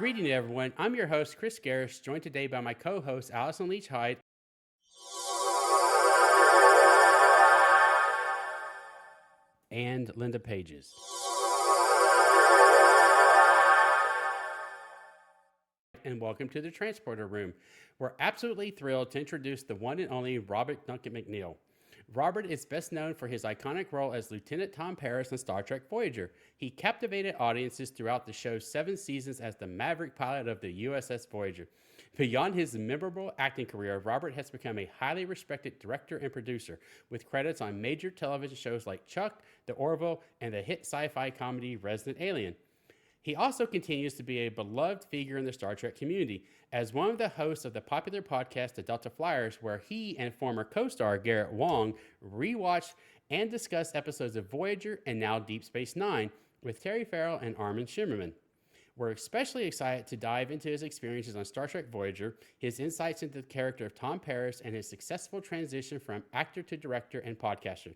Greeting everyone. I'm your host, Chris Garis, joined today by my co-host, Allyson Leach-Heid. And Linda Paiges. And welcome to the Transporter Room. We're absolutely thrilled to introduce the one and only Robert Duncan McNeill. Robert is best known for his iconic role as Lieutenant Tom Paris in Star Trek Voyager. He captivated audiences throughout the show's 7 seasons as the maverick pilot of the USS Voyager. Beyond his memorable acting career, Robert has become a highly respected director and producer, with credits on major television shows like Chuck, The Orville, and the hit sci-fi comedy Resident Alien. He also continues to be a beloved figure in the Star Trek community as one of the hosts of the popular podcast The Delta Flyers, where he and former co-star Garrett Wang rewatch and discuss episodes of Voyager and now Deep Space Nine with Terry Farrell and Armin Shimmerman. We're especially excited to dive into his experiences on Star Trek Voyager, his insights into the character of Tom Paris, and his successful transition from actor to director and podcaster.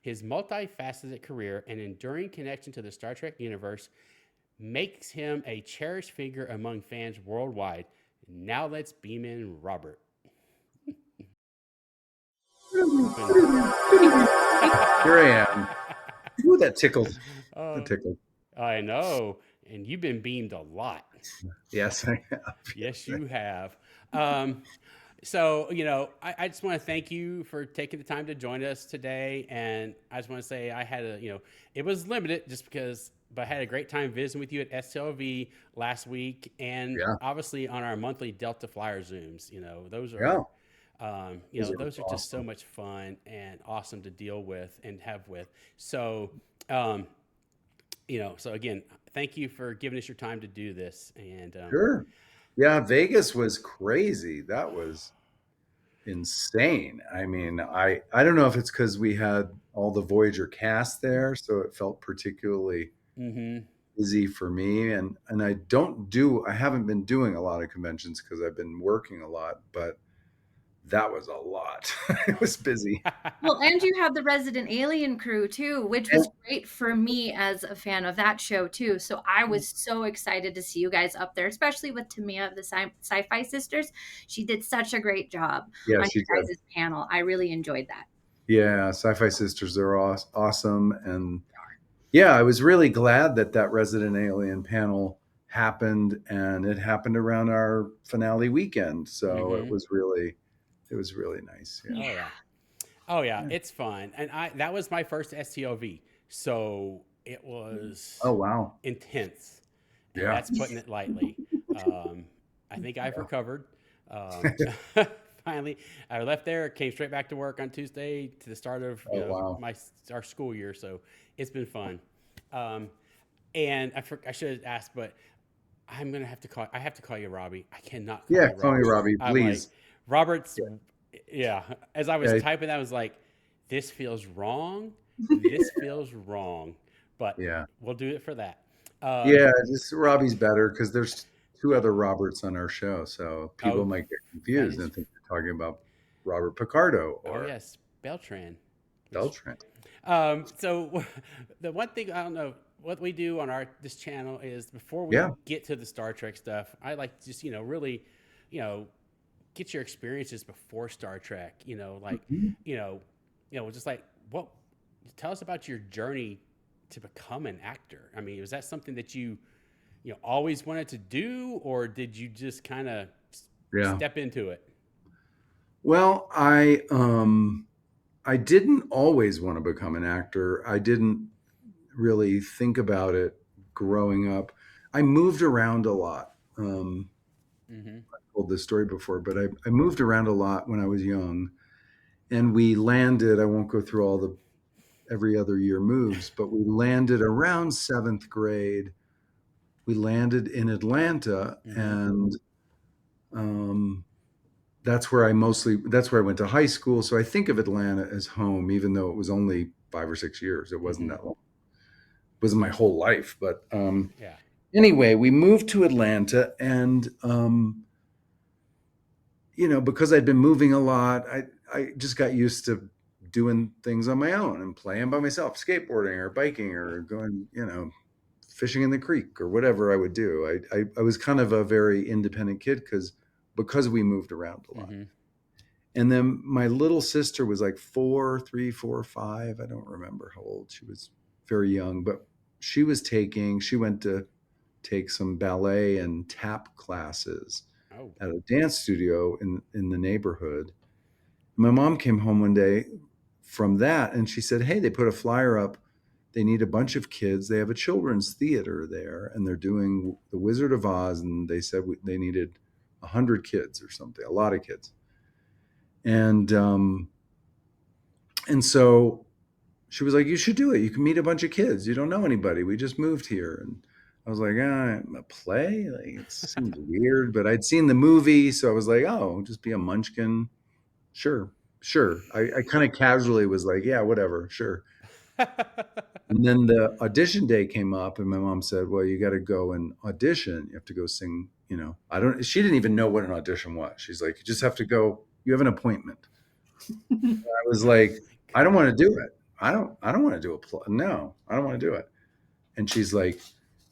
His multifaceted career and enduring connection to the Star Trek universe makes him a cherished figure among fans worldwide. Now let's beam in Robert. Here I am. Ooh, that tickled. That tickled. I know. And you've been beamed a lot. Yes, I have. Yes, you have. So, I just want to thank you for taking the time to join us today. And I just want to say I had it was limited just because, but I had a great time visiting with you at STLV last week. And obviously on our monthly Delta Flyer Zooms, those are, those are just so much fun and awesome to deal with and have with. So, so again, thank you for giving us your time to do this. And sure. Yeah, Vegas was crazy. That was insane. I mean, I don't know if it's because we had all the Voyager cast there, so it felt particularly busy for me. And I haven't been doing a lot of conventions because I've been working a lot, but that was a lot. It was busy. Well, and you have the Resident Alien crew too, which was great for me as a fan of that show too. So I was so excited to see you guys up there, especially with Tamia of the Sci-Fi Sisters. She did such a great job on your guys' panel. I really enjoyed that. Yeah, Sci-Fi Sisters are awesome. And yeah, I was really glad that Resident Alien panel happened, and it happened around our finale weekend. So it was really nice. Yeah. Oh yeah, it's fun. And that was my first STLV. So it was intense. And that's putting it lightly. I think I've recovered. Finally, I left there, came straight back to work on Tuesday to the start of our school year. So it's been fun. And I should have asked, but I'm gonna have to call you Robbie. I cannot call you Robbie. Call me Robbie, please. Robert's, as I was typing that, I was like, this feels wrong. This feels wrong. But we'll do it for that. Just Robbie's better because there's 2 other Roberts on our show. So people might get confused and think we're talking about Robert Picardo or Beltran. So the one thing, I don't know, what we do on this channel is before we get to the Star Trek stuff, I like to just, really, get your experiences before Star Trek, just like tell us about your journey to become an actor. I mean, was that something that you always wanted to do, or did you just kind of step into it? Well, I didn't always want to become an actor. I didn't really think about it growing up. I moved around a lot. I told this story before, but I moved around a lot when I was young, and we landed, I won't go through all the every other year moves, but we landed around 7th grade. We landed in Atlanta, and that's where I went to high school. So I think of Atlanta as home, even though it was only 5 or 6 years. It wasn't that long. It wasn't my whole life, but anyway, we moved to Atlanta, and because I'd been moving a lot, I just got used to doing things on my own and playing by myself, skateboarding or biking or going, fishing in the creek or whatever I would do. I was kind of a very independent kid because we moved around a lot. Mm-hmm. And then my little sister was like 4, 3, 4, 5. I don't remember how old she was. Very young, but she went to take some ballet and tap classes Oh. at a dance studio in the neighborhood. My mom came home one day from that and she said, "Hey, they put a flyer up. They need a bunch of kids. They have a children's theater there and they're doing The Wizard of Oz." And they said they needed 100 kids or something, a lot of kids. And so she was like, "You should do it. You can meet a bunch of kids. You don't know anybody. We just moved here." And I was like, a play? Like, it seems weird, but I'd seen the movie. So I was like, oh, just be a munchkin. Sure. I kind of casually was like, yeah, whatever. Sure. And then the audition day came up and my mom said, "Well, you got to go and audition. You have to go sing, she didn't even know what an audition was. She's like, "You just have to go. You have an appointment." I was like, "I don't want to do it. I don't want to do a play. No, I don't want to do it." And she's like,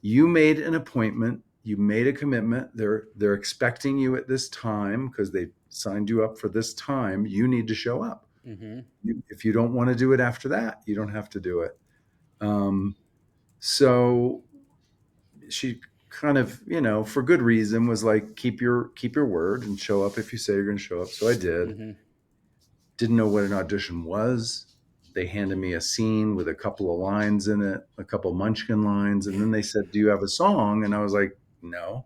"You made an appointment. You made a commitment. They're expecting you at this time because they signed you up for this time. You need to show up. Mm-hmm. If you don't want to do it after that, you don't have to do it." So she kind of, for good reason was like, keep your word and show up if you say you're going to show up. So I did. Mm-hmm. Didn't know what an audition was. They handed me a scene with a couple of lines in it, a couple of Munchkin lines. And then they said, "Do you have a song?" And I was like, "No."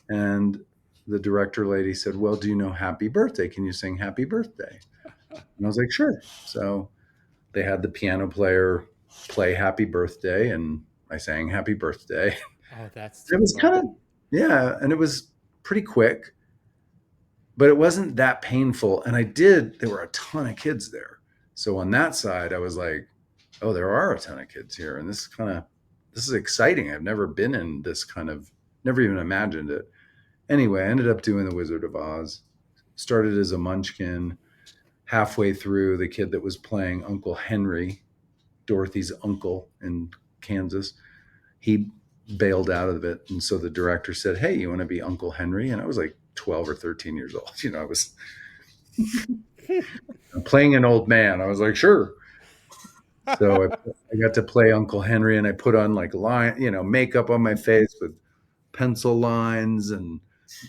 And the director lady said, "Well, do you know Happy Birthday? Can you sing Happy Birthday?" And I was like, "Sure." So they had the piano player play Happy Birthday and I sang Happy Birthday. Oh, that's It was fun. kind of, yeah. And it was pretty quick, but it wasn't that painful. And there were a ton of kids there. So on that side, I was like, oh, there are a ton of kids here. And this is exciting. I've never been in this never even imagined it. Anyway, I ended up doing The Wizard of Oz. Started as a munchkin. Halfway through, the kid that was playing Uncle Henry, Dorothy's uncle in Kansas, he bailed out of it. And so the director said, "Hey, you want to be Uncle Henry?" And I was like 12 or 13 years old. I was playing an old man. I was like, sure. So I got to play Uncle Henry and I put on like makeup on my face with pencil lines and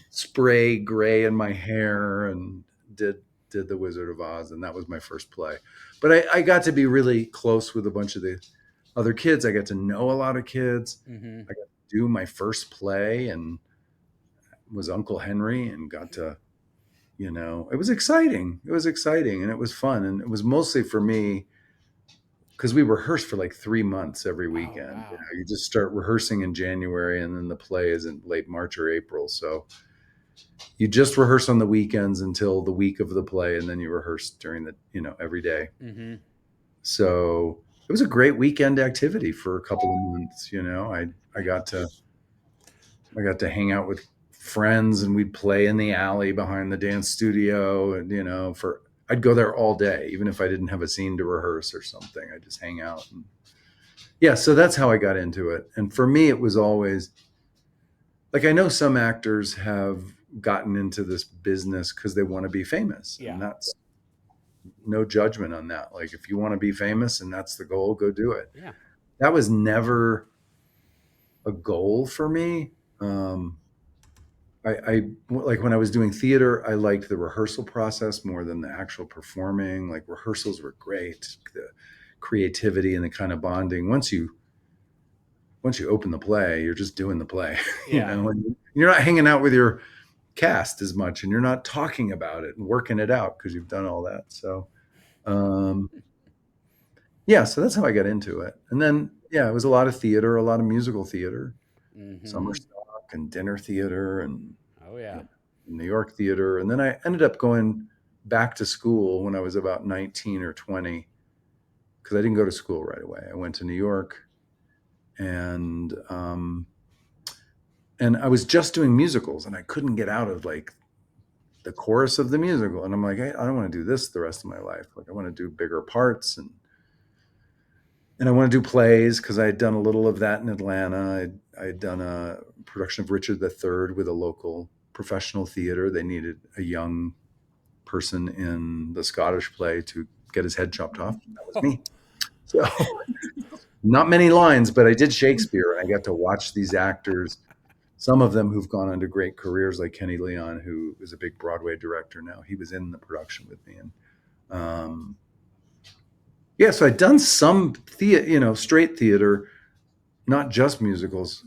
spray gray in my hair and did The Wizard of Oz. And that was my first play. But I got to be really close with a bunch of the other kids. I got to know a lot of kids. Mm-hmm. I got to do my first play and was Uncle Henry and got to, it was exciting. It was exciting and it was fun. And it was mostly for me because we rehearsed for like 3 months every weekend. Oh, wow. You just start rehearsing in January and then the play is in late March or April. So you just rehearse on the weekends until the week of the play. And then you rehearse during every day. Mm-hmm. So it was a great weekend activity for a couple of months. I got to hang out with friends and we'd play in the alley behind the dance studio. And, I'd go there all day, even if I didn't have a scene to rehearse or something. I'd just hang out. So that's how I got into it. And for me, it was always like, I know some actors have gotten into this business because they want to be famous. Yeah. And that's no judgment on that. Like, if you want to be famous and that's the goal, go do it. Yeah. That was never a goal for me. I like when I was doing theater, I liked the rehearsal process more than the actual performing. Like, rehearsals were great, the creativity and the kind of bonding. Once you open the play, you're just doing the play. Yeah. You're not hanging out with your cast as much and you're not talking about it and working it out because you've done all that. So so that's how I got into it. And then it was a lot of theater, a lot of musical theater. Mm-hmm. Summer stock and dinner theater and Oh, yeah. New York theater. And then I ended up going back to school when I was about 19 or 20 because I didn't go to school right away. I went to New York and I was just doing musicals and I couldn't get out of like the chorus of the musical. And I'm like, I don't want to do this the rest of my life. Like, I want to do bigger parts. And I want to do plays because I had done a little of that in Atlanta. I had done a production of Richard III with a local professional theater. They needed a young person in the Scottish play to get his head chopped off. That was me. So not many lines, but I did Shakespeare, and I got to watch these actors, some of them who've gone on to great careers, like Kenny Leon, who is a big Broadway director now. He was in the production with me. And yeah, so I'd done some theater, straight theater, not just musicals.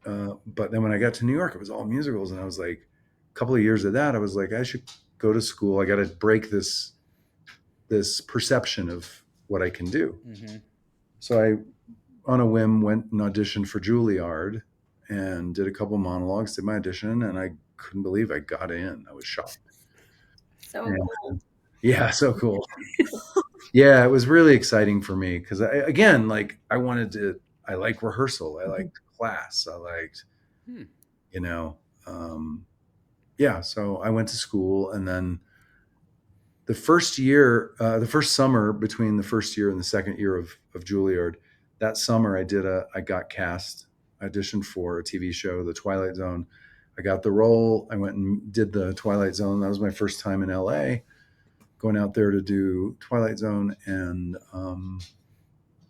But then when I got to New York, it was all musicals. And I was like, a couple of years of that, I was like, I should go to school. I got to break this perception of what I can do. Mm-hmm. So I, on a whim, went and auditioned for Juilliard and did a couple monologues, did my audition, and I couldn't believe I got in. I was shocked. So cool. Yeah, so cool. Yeah, it was really exciting for me because I like rehearsal. I liked class. I liked, yeah. So I went to school, and then the first summer between the first year and the second year of Juilliard, that summer I got cast, auditioned for a TV show, The Twilight Zone. I got the role. I went and did the Twilight Zone. That was my first time in LA, going out there to do Twilight Zone. And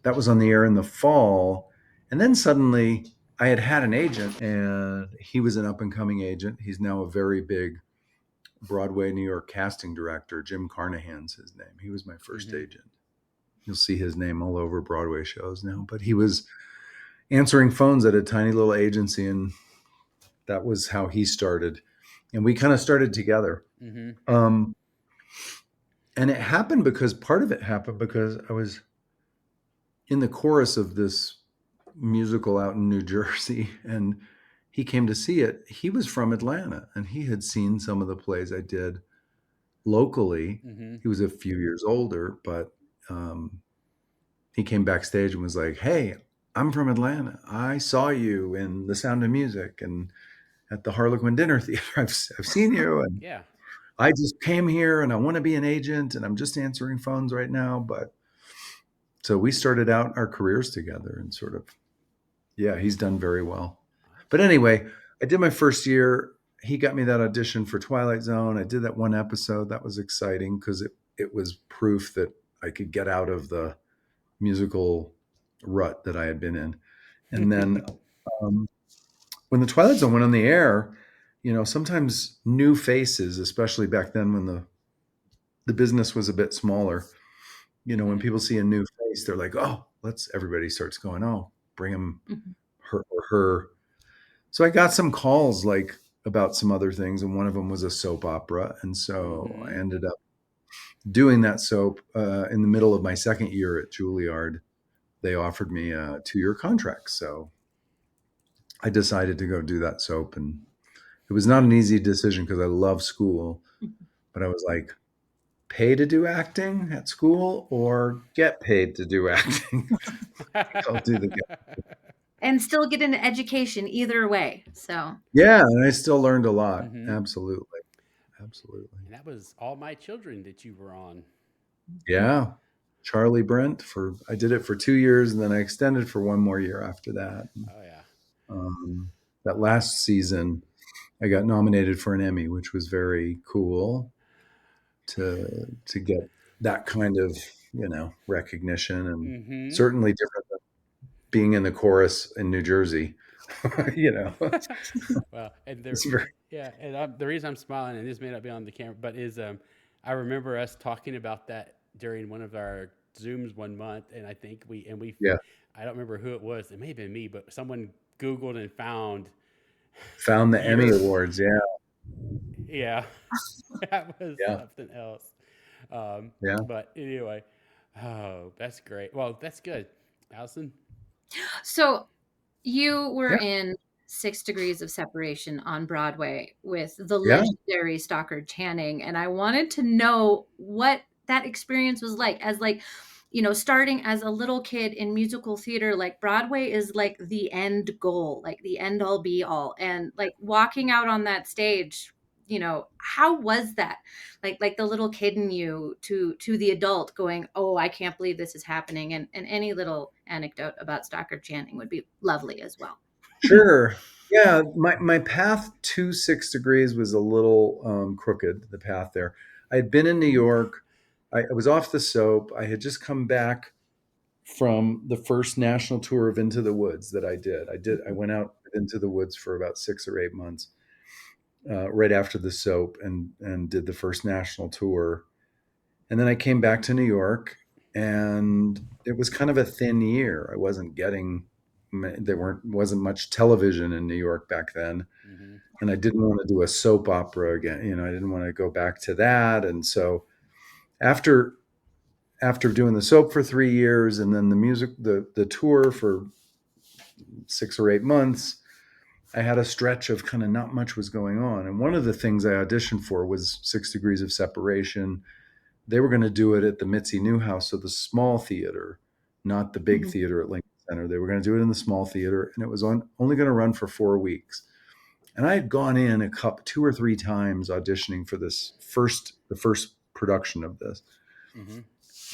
that was on the air in the fall. And then suddenly I had an agent, and he was an up and coming agent. He's now a very big Broadway, New York casting director. Jim Carnahan's his name. He was my first agent. You'll see his name all over Broadway shows now, but he was answering phones at a tiny little agency, and that was how he started. And we kind of started together. Mm-hmm. And part of it happened because I was in the chorus of this musical out in New Jersey, and he came to see it. He was from Atlanta, and he had seen some of the plays I did locally. Mm-hmm. He was a few years older, but he came backstage and was like, "Hey, I'm from Atlanta. I saw you in The Sound of Music and at the Harlequin Dinner Theater. I've seen you, and yeah, I just came here, and I want to be an agent, and I'm just answering phones right now." But so we started out our careers together, and sort of, yeah, he's done very well. But anyway, I did my first year. He got me that audition for Twilight Zone. I did that one episode. That was exciting because it was proof that I could get out of the musical rut that I had been in. And then when the Twilight Zone went on the air, sometimes new faces, especially back then when the business was a bit smaller, when people see a new face, they're like, "Oh, everybody starts going, oh, bring him, her or her." So I got some calls about some other things, and one of them was a soap opera. And so I ended up doing that soap in the middle of my second year at Juilliard. They offered me a 2-year contract. So I decided to go do that soap. And it was not an easy decision because I love school, but I was like, pay to do acting at school or get paid to do acting? I'll do the and still get an education either way. So yeah, and I still learned a lot. Mm-hmm. Absolutely. And that was All My Children that you were on. Yeah, Charlie Brent. I did it for 2 years, and then I extended for 1 more year after that. Oh yeah. That last season, I got nominated for an Emmy, which was very cool to get that kind of recognition, and certainly different than being in the chorus in New Jersey. Well, and the reason I'm smiling, and this may not be on the camera, but is I remember us talking about that during one of our Zooms one month, and I think we I don't remember who it was. It may have been me, but someone Googled and found the Emmy Awards. Yeah, that was something else. But anyway, oh, that's great. Well, that's good, Allyson. So you were in 6 Degrees of Separation on Broadway with the legendary Stockard Channing, and I wanted to know what that experience was like as starting as a little kid in musical theater. Broadway is the end goal, the end all be all, and walking out on that stage how was that? Like the little kid in you to the adult going, oh, I can't believe this is happening. And any little anecdote about Stockard Channing would be lovely as well. Sure. Yeah, my path to 6 degrees was a little crooked, the path there. I had been in New York. I was off the soap. I had just come back from the first national tour of Into the Woods that I did. I went out into the woods for about 6 or 8 months, right after the soap, and did the first national tour. And then I came back to New York, and it was kind of a thin year. I wasn't getting wasn't much television in New York back then, and I didn't want to do a soap opera again. I didn't want to go back to that. And so after doing the soap for 3 years, and then the tour for 6 or 8 months, I had a stretch of kind of not much was going on. And one of the things I auditioned for was 6 Degrees of Separation. They were going to do it at the Mitzi Newhouse, so the small theater, not the big theater at Lincoln Center. They were going to do it in the small theater, and it was only going to run for 4 weeks. And I had gone in 2 or 3 times auditioning for the first production of this.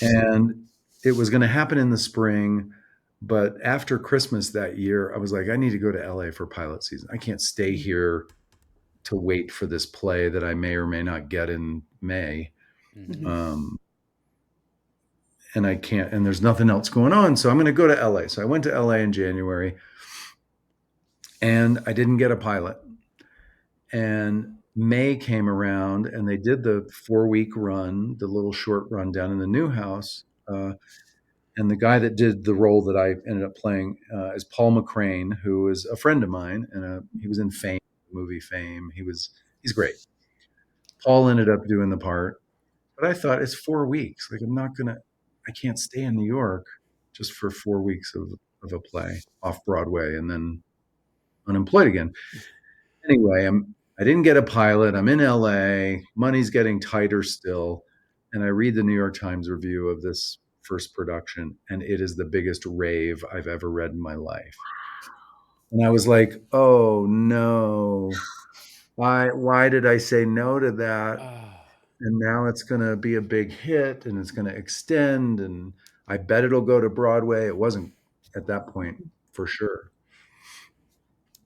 And it was going to happen in the spring. But after Christmas that year, I was like, I need to go to LA for pilot season. I can't stay here to wait for this play that I may or may not get in May. And I can't, and there's nothing else going on. So I'm going to go to LA. So I went to LA in January, and I didn't get a pilot. And May came around, and they did the 4-week run, the little short run down in the Newhouse. And the guy that did the role that I ended up playing is Paul McCrane, who is a friend of mine, and he was in Fame, movie Fame. He's great. Paul ended up doing the part, but I thought it's 4 weeks. Like I can't stay in New York just for 4 weeks of a play off Broadway and then unemployed again. Anyway, I didn't get a pilot. I'm in LA. Money's getting tighter still, and I read the New York Times review of this first production, and it is the biggest rave I've ever read in my life. And I was like, oh no, why did I say no to that? And now it's going to be a big hit, and it's going to extend, and I bet it'll go to Broadway. It wasn't at that point for sure.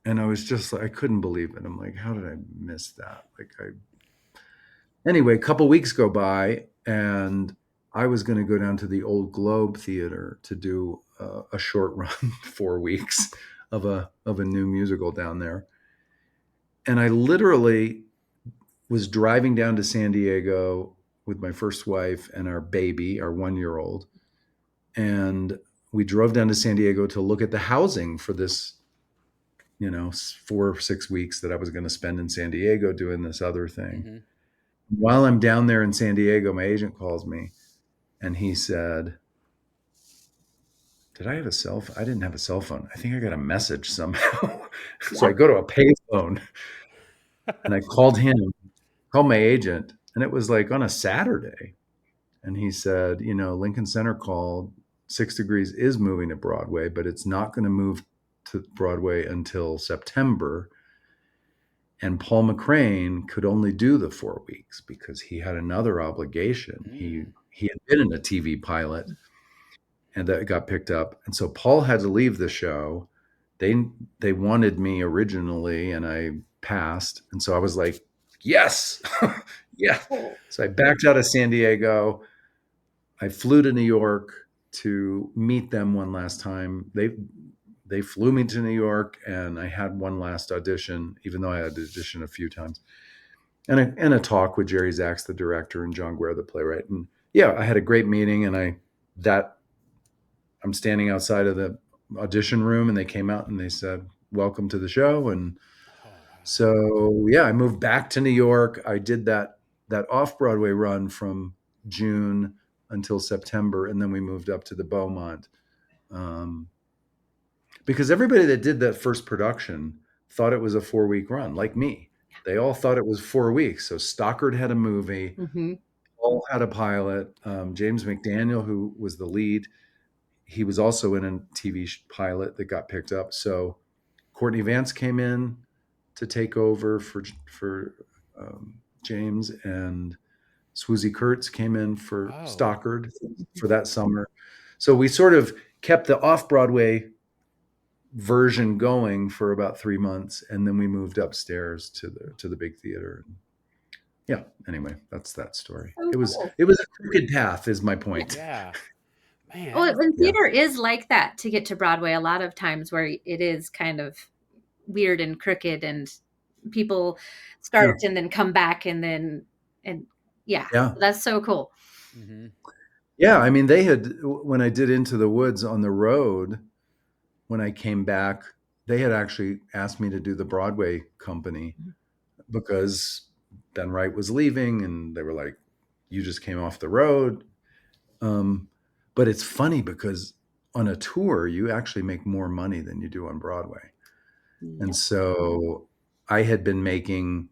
And I was just like, I couldn't believe it. I'm like, how did I miss that? Anyway, a couple weeks go by, and I was going to go down to the Old Globe Theater to do a short run, 4 weeks of a new musical down there. And I literally was driving down to San Diego with my first wife and our baby, our 1-year-old. And we drove down to San Diego to look at the housing for this, 4 or 6 weeks that I was going to spend in San Diego doing this other thing. While I'm down there in San Diego, my agent calls me. And he said, did I have a cell phone? I didn't have a cell phone. I think I got a message somehow. So I go to a payphone, and I called my agent, and it was like on a Saturday. And he said, Lincoln Center called. 6 Degrees is moving to Broadway, but it's not going to move to Broadway until September. And Paul McCrane could only do the 4 weeks because he had another obligation. He had been in a TV pilot, and that got picked up. And so Paul had to leave the show. They wanted me originally, and I passed. And so I was like, yes, yeah. So I backed out of San Diego. I flew to New York to meet them one last time. They flew me to New York, and I had one last audition, even though I had auditioned a few times, and a talk with Jerry Zaks, the director, and John Guare, the playwright. And yeah, I had a great meeting, and I'm standing outside of the audition room, and they came out and they said, welcome to the show. And so, yeah, I moved back to New York. I did that off-Broadway run from June until September, and then we moved up to the Beaumont. Because everybody that did that first production thought it was a 4-week run, like me. They all thought it was 4 weeks. So Stockard had a movie, Paul had a pilot. James McDaniel, who was the lead, he was also in a TV pilot that got picked up. So Courtney Vance came in to take over for James and Swoosie Kurtz came in for Oh. Stockard for that summer. So we sort of kept the off-Broadway version going for about 3 months, and then we moved upstairs to the big theater. Yeah. Anyway, that's that story. Oh, It was cool. a crooked path, is my point. Yeah. Man. Well, and theater is like that to get to Broadway a lot of times, where it is kind of weird and crooked, and people start and then come back, and yeah, that's so cool. Mm-hmm. Yeah, I mean, they had, when I did Into the Woods on the road, when I came back, they had actually asked me to do the Broadway company because Ben Wright was leaving, and they were like, "You just came off the road." But it's funny because on a tour, you actually make more money than you do on Broadway. Yeah. And so I had been making,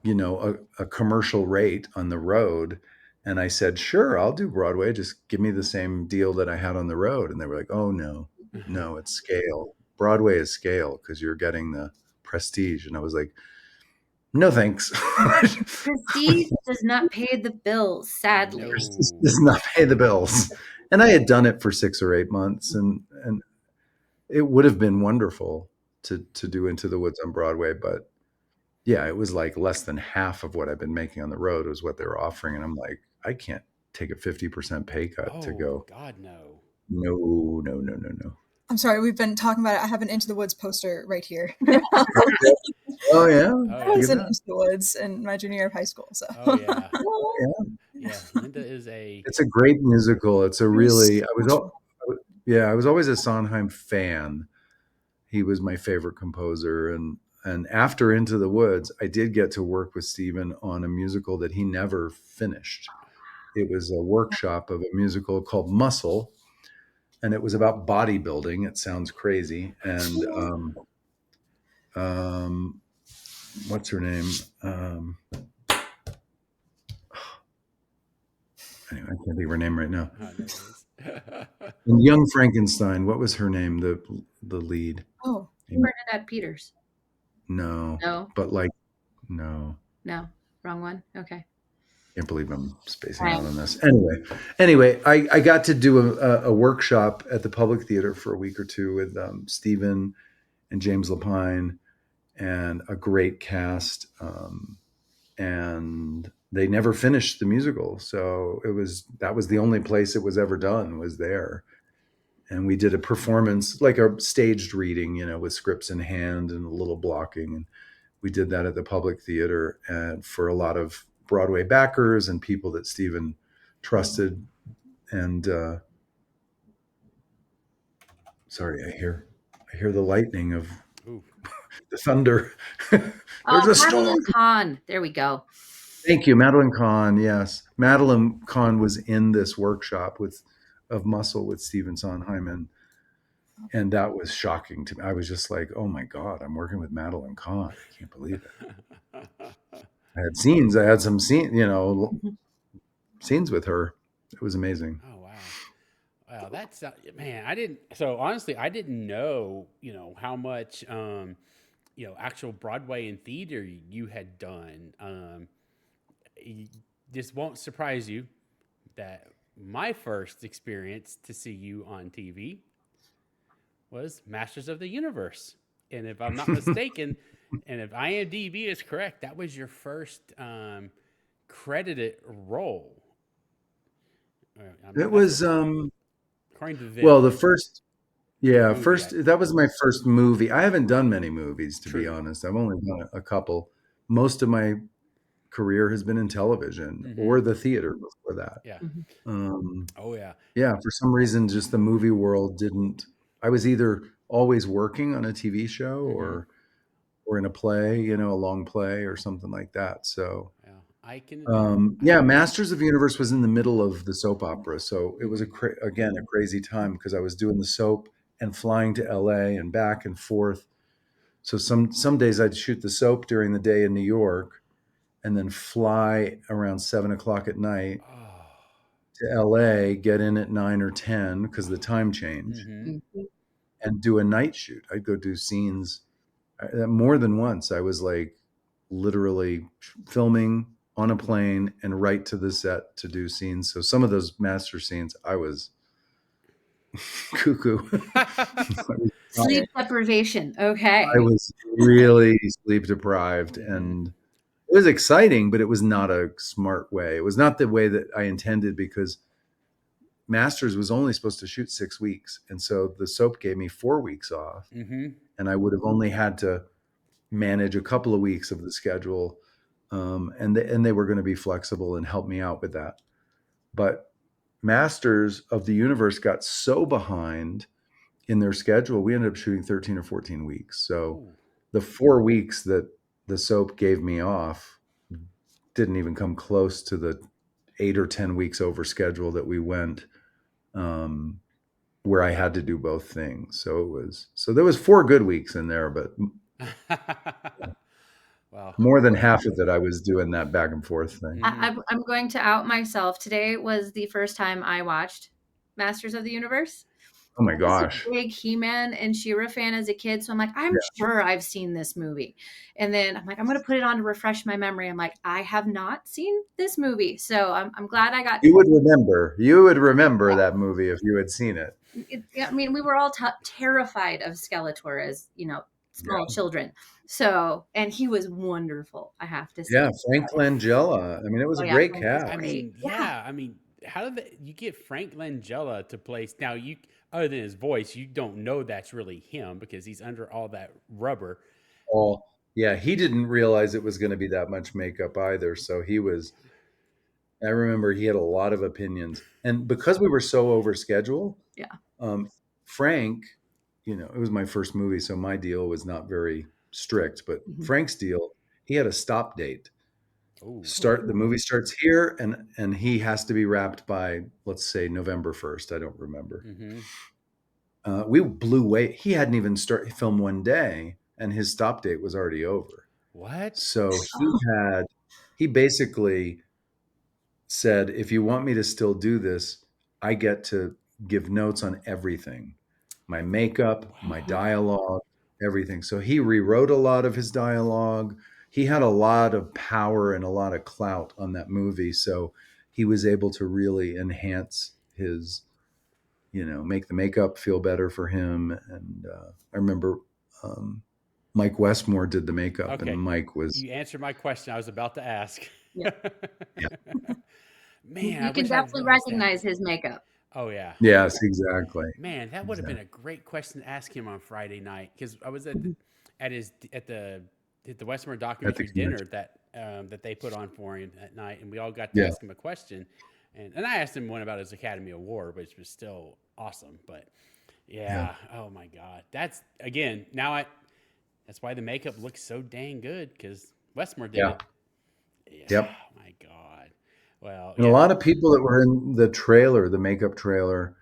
a commercial rate on the road. And I said, "Sure, I'll do Broadway. Just give me the same deal that I had on the road." And they were like, "Oh, no, it's scale. Broadway is scale because you're getting the prestige." And I was like, "No, thanks." Prestige does not pay the bills, sadly. No. Prestige does not pay the bills. And I had done it for 6 or 8 months, and it would have been wonderful to do Into the Woods on Broadway, but yeah, it was like less than half of what I've been making on the road was what they were offering. And I'm like, I can't take a 50% pay cut to go. God, no. No. I'm sorry, we've been talking about it. I have an Into the Woods poster right here. Oh, yeah? I was in Into the Woods in my junior year of high school. So. Oh, yeah. Yeah, Linda is It's a great musical. It's a really, I was always a Sondheim fan. He was my favorite composer. And after Into the Woods, I did get to work with Stephen on a musical that he never finished. It was a workshop of a musical called Muscle, and it was about bodybuilding. It sounds crazy. And what's her name? Anyway, I can't think of her name right now. And Young Frankenstein, what was her name? The lead. Oh, Bernadette Peters. No. But no. Wrong one. Okay. Can't believe I'm spacing out on this. Anyway, I got to do a workshop at the Public Theater for a week or two with Stephen and James Lapine and a great cast. And they never finished the musical. So that was the only place it was ever done, was there. And we did a performance, like a staged reading, with scripts in hand and a little blocking. And we did that at the Public Theater, and for a lot of Broadway backers and people that Stephen trusted. And sorry, I hear the lightning of the thunder. There's a storm. Madeline Kahn. There we go. Thank you, Madeline Kahn. Yes, Madeline Kahn was in this workshop of Muscle with Stephen Sondheim, and that was shocking to me. I was just like, "Oh my God, I'm working with Madeline Kahn. I can't believe it." I had some scenes with her. It was amazing. Oh, wow. Wow, that's, man, honestly, I didn't know, how much, actual Broadway and theater you had done. This won't surprise you that my first experience to see you on TV was Masters of the Universe. And if I'm not mistaken, and if IMDb is correct, that was your first credited role. It was that was my first movie. I haven't done many movies, to be honest. I've only done a couple. Most of my career has been in television or the theater before that. Yeah. Yeah. For some reason, just the movie world didn't. I was either always working on a TV show or in a play, a long play or something like that. So Masters of the Universe was in the middle of the soap opera. So it was a crazy time because I was doing the soap and flying to LA and back and forth. So some days I'd shoot the soap during the day in New York and then fly around 7:00 at night to LA, get in at 9 or 10 because the time changed, and do a night shoot. I'd go do scenes more than once. I was like literally filming on a plane and right to the set to do scenes. So some of those master scenes, I was cuckoo. Sleep deprivation. Okay. I was really sleep deprived, Mhm. and it was exciting, but it was not a smart way. It was not the way that I intended, because Masters was only supposed to shoot 6 weeks. And so the soap gave me 4 weeks off, Mhm. and I would have only had to manage a couple of weeks of the schedule. And they were going to be flexible and help me out with that. But Masters of the Universe got so behind in their schedule, we ended up shooting 13 or 14 weeks. So Ooh. the 4 weeks that the soap gave me off didn't even come close to the 8 or 10 weeks over schedule that we went, where I had to do both things. So there was 4 good weeks in there, but Wow. more than half of it I was doing that back and forth thing. I'm going to out myself. Today was the first time I watched Masters of the Universe. Oh my I was gosh. a big He-Man and She-Ra fan as a kid, so I'm like, I'm sure I've seen this movie. And then I'm like, I'm going to put it on to refresh my memory. I'm like, I have not seen this movie, so I'm glad I got. You would remember that movie if you had seen it. I mean, we were all terrified of Skeletor as small children. So, and he was wonderful, I have to say. Yeah, Frank Langella. I mean, it was a great cast. I mean, how did you get Frank Langella to play? Now, other than his voice, you don't know that's really him because he's under all that rubber. Oh, yeah, he didn't realize it was going to be that much makeup either. So I remember he had a lot of opinions. And because we were so over schedule, Frank, it was my first movie, so my deal was not very strict, but Frank's deal, he had a stop date. The movie starts here, and he has to be wrapped by, let's say, November 1st. I don't remember. We blew away. He hadn't even started film one day, and his stop date was already over. What? So he basically said, if you want me to still do this, I get to give notes on everything, my makeup, my dialogue, everything. So he rewrote a lot of his dialogue. He had a lot of power and a lot of clout on that movie. So he was able to really enhance his, make the makeup feel better for him. And I remember Mike Westmore did the makeup, and Mike was. You answered my question I was about to ask. Yeah. Man, you can definitely recognize his makeup. Oh yeah. Yes, exactly. Man, that would have been a great question to ask him on Friday night, because I was at the Westmore documentary dinner that they put on for him that night, and we all got to ask him a question, and I asked him one about his Academy Award, which was still awesome. But oh my God, that's why the makeup looks so dang good, because Westmore did it. Yep. Oh my God. Well, and a lot of people that were in the trailer, the makeup trailer,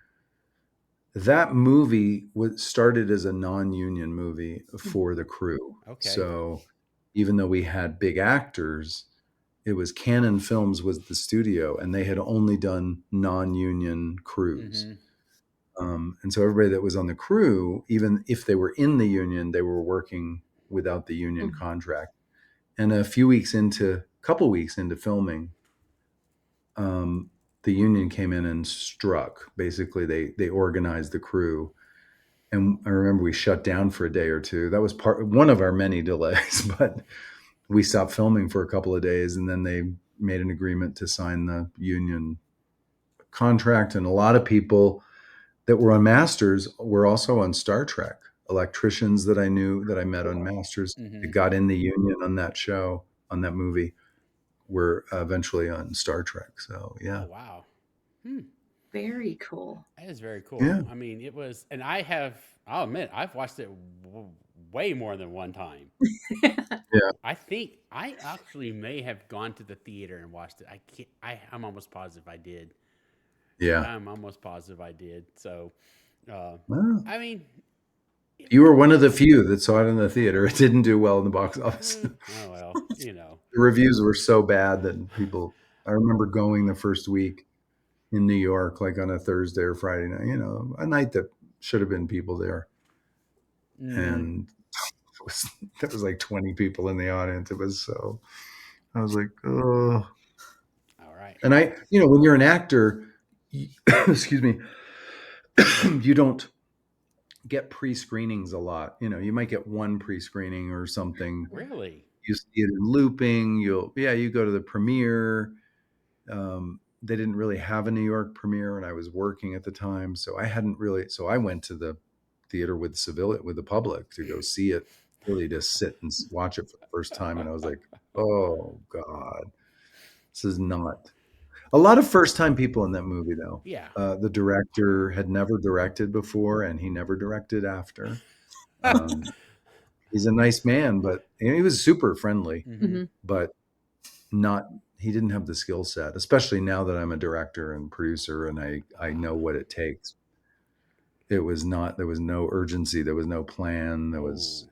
that movie started as a non-union movie for the crew. Okay. So even though we had big actors, it was Canon Films was the studio, and they had only done non-union crews. And so everybody that was on the crew, even if they were in the union, they were working without the union contract. And a couple weeks into filming, the union came in and struck. Basically, they organized the crew, and I remember we shut down for a day or two. That was one of our many delays, but we stopped filming for a couple of days, and then they made an agreement to sign the union contract. And a lot of people that were on Masters were also on Star Trek. Electricians that I knew, that I met on Masters, that got in the union on that show, on that movie, were eventually on Star Trek. So yeah. Oh wow. Very cool. That is very cool. Yeah. I mean, it was, and I'll admit, I've watched it way more than one time. Yeah. I think I actually may have gone to the theater and watched it. I'm almost positive I did. Yeah. I'm almost positive I did. So, Wow. I mean, You were one of the few that saw it in the theater. It didn't do well in the box office. oh well, The reviews were so bad that I remember going the first week in New York, like on a Thursday or Friday night, a night that should have been people there. And there was like 20 people in the audience. It was so, I was like, oh. All right. And when you're an actor, excuse me, you don't get pre-screenings a lot. You might get one pre-screening or something. Really? You see it in looping. You go to the premiere. They didn't really have a New York premiere, and I was working at the time, so I went to the theater with the public to go see it, really to sit and watch it for the first time. And I was like, oh God, this is not. A lot of first-time people in that movie, though. Yeah. The director had never directed before, and he never directed after. He's a nice man, but he was super friendly, but he didn't have the skill set, especially now that I'm a director and producer and I know what it takes. There was no urgency. There was no plan. It was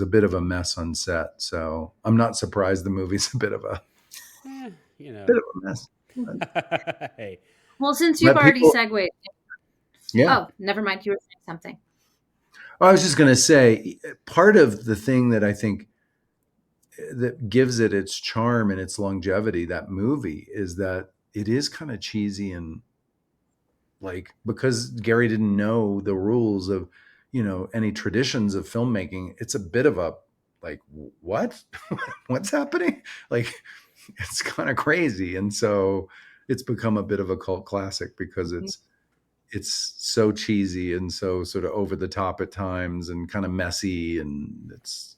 a bit of a mess on set. So I'm not surprised the movie's a bit of a bit of a mess. Hey. Well, since you've already segued. Yeah. Oh, never mind. You were saying something. I was just going to say, part of the thing that I think that gives it its charm and its longevity, that movie, is that it is kind of cheesy and like, because Gary didn't know the rules of, any traditions of filmmaking, it's a bit of a like, what? What's happening? Like, it's kind of crazy. And so it's become a bit of a cult classic because it's so cheesy and so sort of over the top at times and kind of messy, and it's,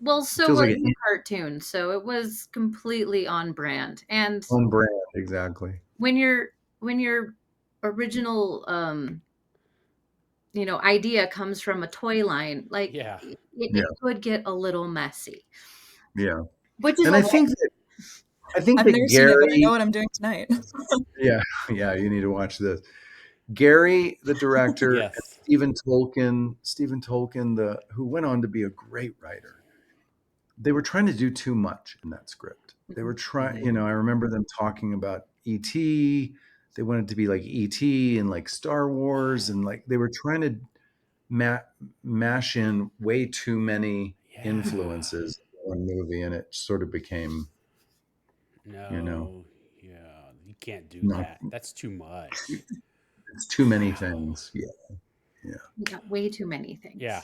Well, so was the cartoon, so it was completely on brand. And on brand, exactly. When your original idea comes from a toy line, like it could get a little messy. Yeah. Which is I think I've that never Gary, seen it, but I know what I'm doing tonight. yeah, you need to watch this. Gary, the director, Yes. and Stephen Tolkien, who went on to be a great writer. They were trying to do too much in that script. They were trying, I remember them talking about E.T. They wanted to be like E.T. and like Star Wars, and like they were trying to mash in way too many influences in one movie, and it sort of became, you can't do that. That's too much. It's too many things. Yeah, way too many things. Yeah.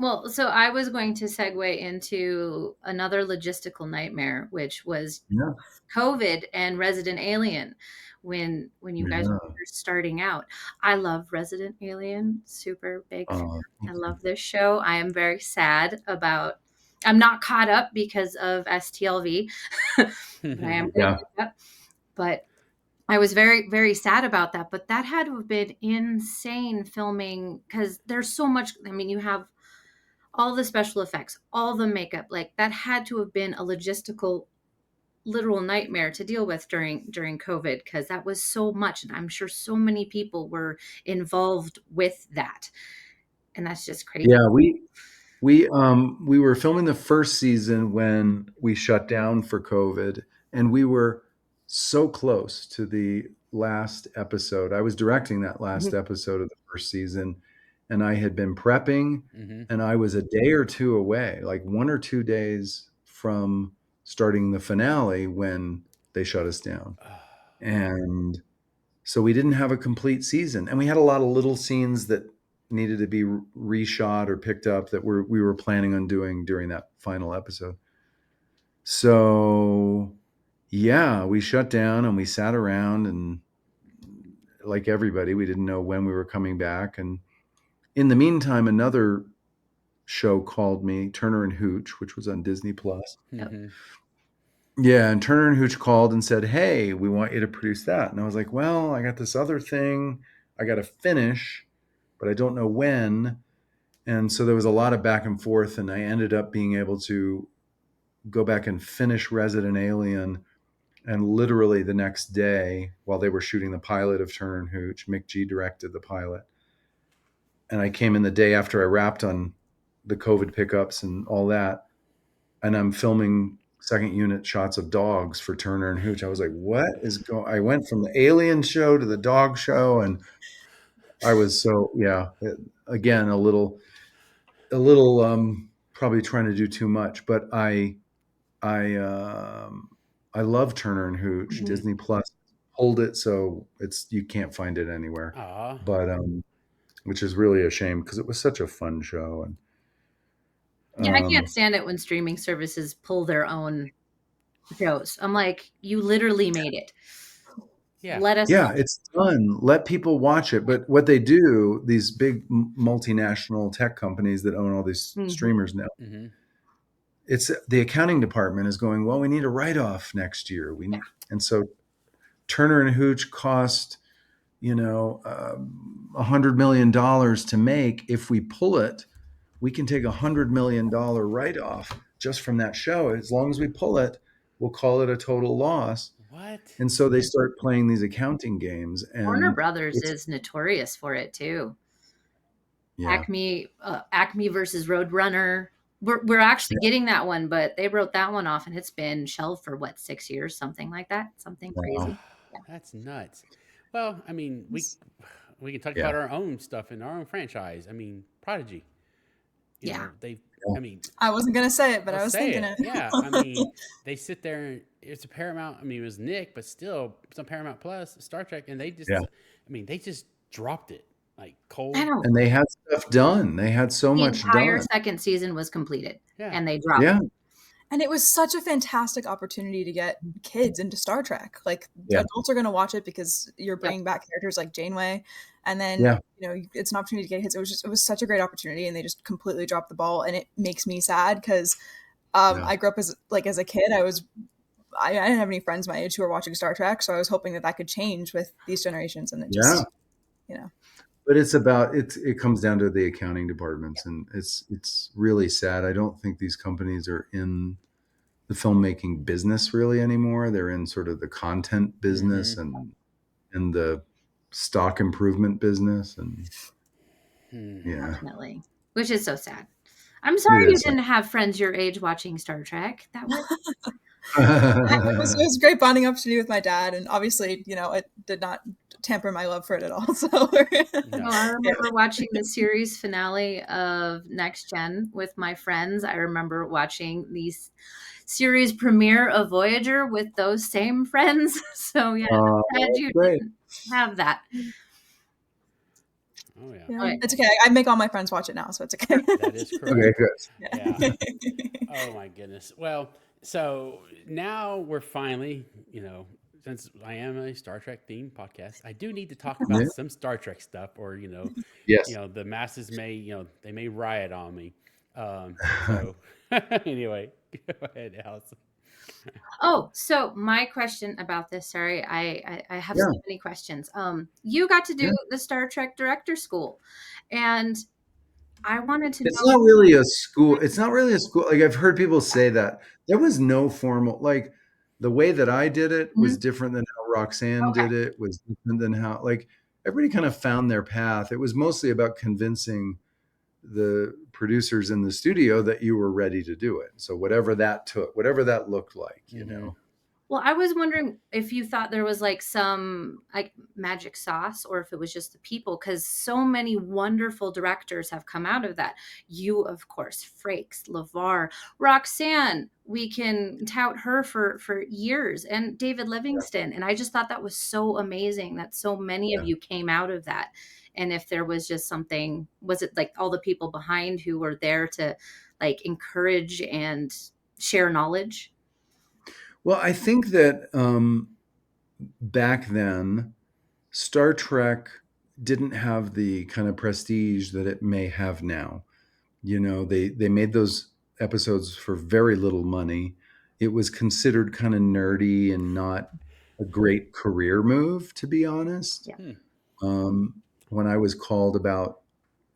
Well, so I was going to segue into another logistical nightmare, which was COVID and Resident Alien. When you guys were starting out, I love Resident Alien, super big fan. I love this show. I am very sad about. I'm not caught up because of STLV, but I am caught up. But I was very, very sad about that. But that had to have been insane filming, because there's so much. I mean, you have all the special effects, all the makeup, like that had to have been a logistical, literal nightmare to deal with during COVID, because that was so much. And I'm sure so many people were involved with that. And that's just crazy. Yeah, we were filming the first season when we shut down for COVID, and we were so close to the last episode. I was directing that last episode of the first season, and I had been prepping, and I was a day or two away, like 1 or 2 days from starting the finale when they shut us down. And so we didn't have a complete season, and we had a lot of little scenes that needed to be reshot or picked up that we were planning on doing during that final episode. So yeah, we shut down and we sat around, and like everybody, we didn't know when we were coming back. And in the meantime, another show called me, Turner and Hooch, which was on Disney Plus. Yeah, and Turner and Hooch called and said, "Hey, we want you to produce that." And I was like, "Well, I got this other thing I got to finish, but I don't know when." And so there was a lot of back and forth, and I ended up being able to go back and finish Resident Alien. And literally the next day, while they were shooting the pilot of Turner and Hooch, Mick G directed the pilot. And I came in the day after I wrapped on the COVID pickups and all that. And I'm filming second unit shots of dogs for Turner and Hooch. I was like, what is going on? I went from the alien show to the dog show. And I was so, again, a little, a little probably trying to do too much, but I love Turner and Hooch. Mhm. Disney Plus hold it, so you can't find it anywhere. Aw. But which is really a shame because it was such a fun show. And Yeah, I can't stand it when streaming services pull their own shows. I'm like, you literally made it. Yeah. Let us yeah, it's done. Let people watch it. But what they do, these big multinational tech companies that own all these Mhm. streamers now, Mm-hmm. it's the accounting department is going, well, we need a write-off next year. And so Turner and Hooch cost, $100 million to make. If we pull it, we can take $100 million write-off just from that show. As long as we pull it, we'll call it a total loss. What? And so they start playing these accounting games. And Warner Brothers is notorious for it too. yeah, Acme versus Roadrunner. We're actually getting that one, but they wrote that one off, and it's been shelved for 6 years, something like that, something Wow. crazy. That's nuts. Well, I mean, we can talk Yeah. about our own stuff in our own franchise. I mean, Prodigy. You Yeah. know, they. Yeah. I mean, I wasn't gonna say it, but I let's was say thinking it. it. Yeah, I mean, they sit there. And it's a Paramount. I mean, it was Nick, but still, it's on Paramount Plus, Star Trek, and they just. Yeah. I mean, they just dropped it like cold. I know. And they had stuff done. They had so The much entire done. second season was completed, Yeah. and they dropped Yeah. it. And it was such a fantastic opportunity to get kids into Star Trek. Like Yeah. adults are going to watch it because you're bringing back characters like Janeway, and then Yeah. it's an opportunity to get kids. It was such a great opportunity, and they just completely dropped the ball. And it makes me sad because I grew up as a kid. I didn't have any friends my age who were watching Star Trek, so I was hoping that could change with these generations, and it just But it's about it comes down to the accounting departments, and it's really sad. I don't think these companies are in the filmmaking business really anymore. They're in sort of the content business and the stock improvement business, and yeah, Definitely, which is so sad. I'm sorry It you is sad. didn't have friends your age watching Star Trek. That was it was a great bonding opportunity with my dad, and obviously, it did not tamper my love for it at all. So Well, I remember watching the series finale of Next Gen with my friends. I remember watching the series premiere of Voyager with those same friends. So yeah, I'm sad you didn't have that. Oh yeah. yeah, Right. it's okay. I make all my friends watch it now, so it's okay. That is correct. Okay, good. Yeah. Oh my goodness. Well, so now we're finally, since I am a Star Trek themed podcast, I do need to talk about some Star Trek stuff, or Yes. the masses may, they may riot on me. So anyway, go ahead, Allyson. Oh, so my question about this, sorry, I have so many questions. You got to do the Star Trek director school, and I wanted to know. It's not really a school. It's not really a school. Like I've heard people say that there was no formal, like the way that I did it was different than how Roxanne did it, was different than how, like, everybody kind of found their path. It was mostly about convincing the producers in the studio that you were ready to do it. So whatever that took, whatever that looked like, Well, I was wondering if you thought there was some magic sauce, or if it was just the people, because so many wonderful directors have come out of that. You, of course, Frakes, LeVar, Roxanne, we can tout her for years, and David Livingston. And I just thought that was so amazing that so many of you came out of that. And if there was just something, was it like all the people behind who were there to encourage and share knowledge? Well, I think that back then, Star Trek didn't have the kind of prestige that it may have now. They made those episodes for very little money. It was considered kind of nerdy and not a great career move, to be honest. Yeah. When I was called about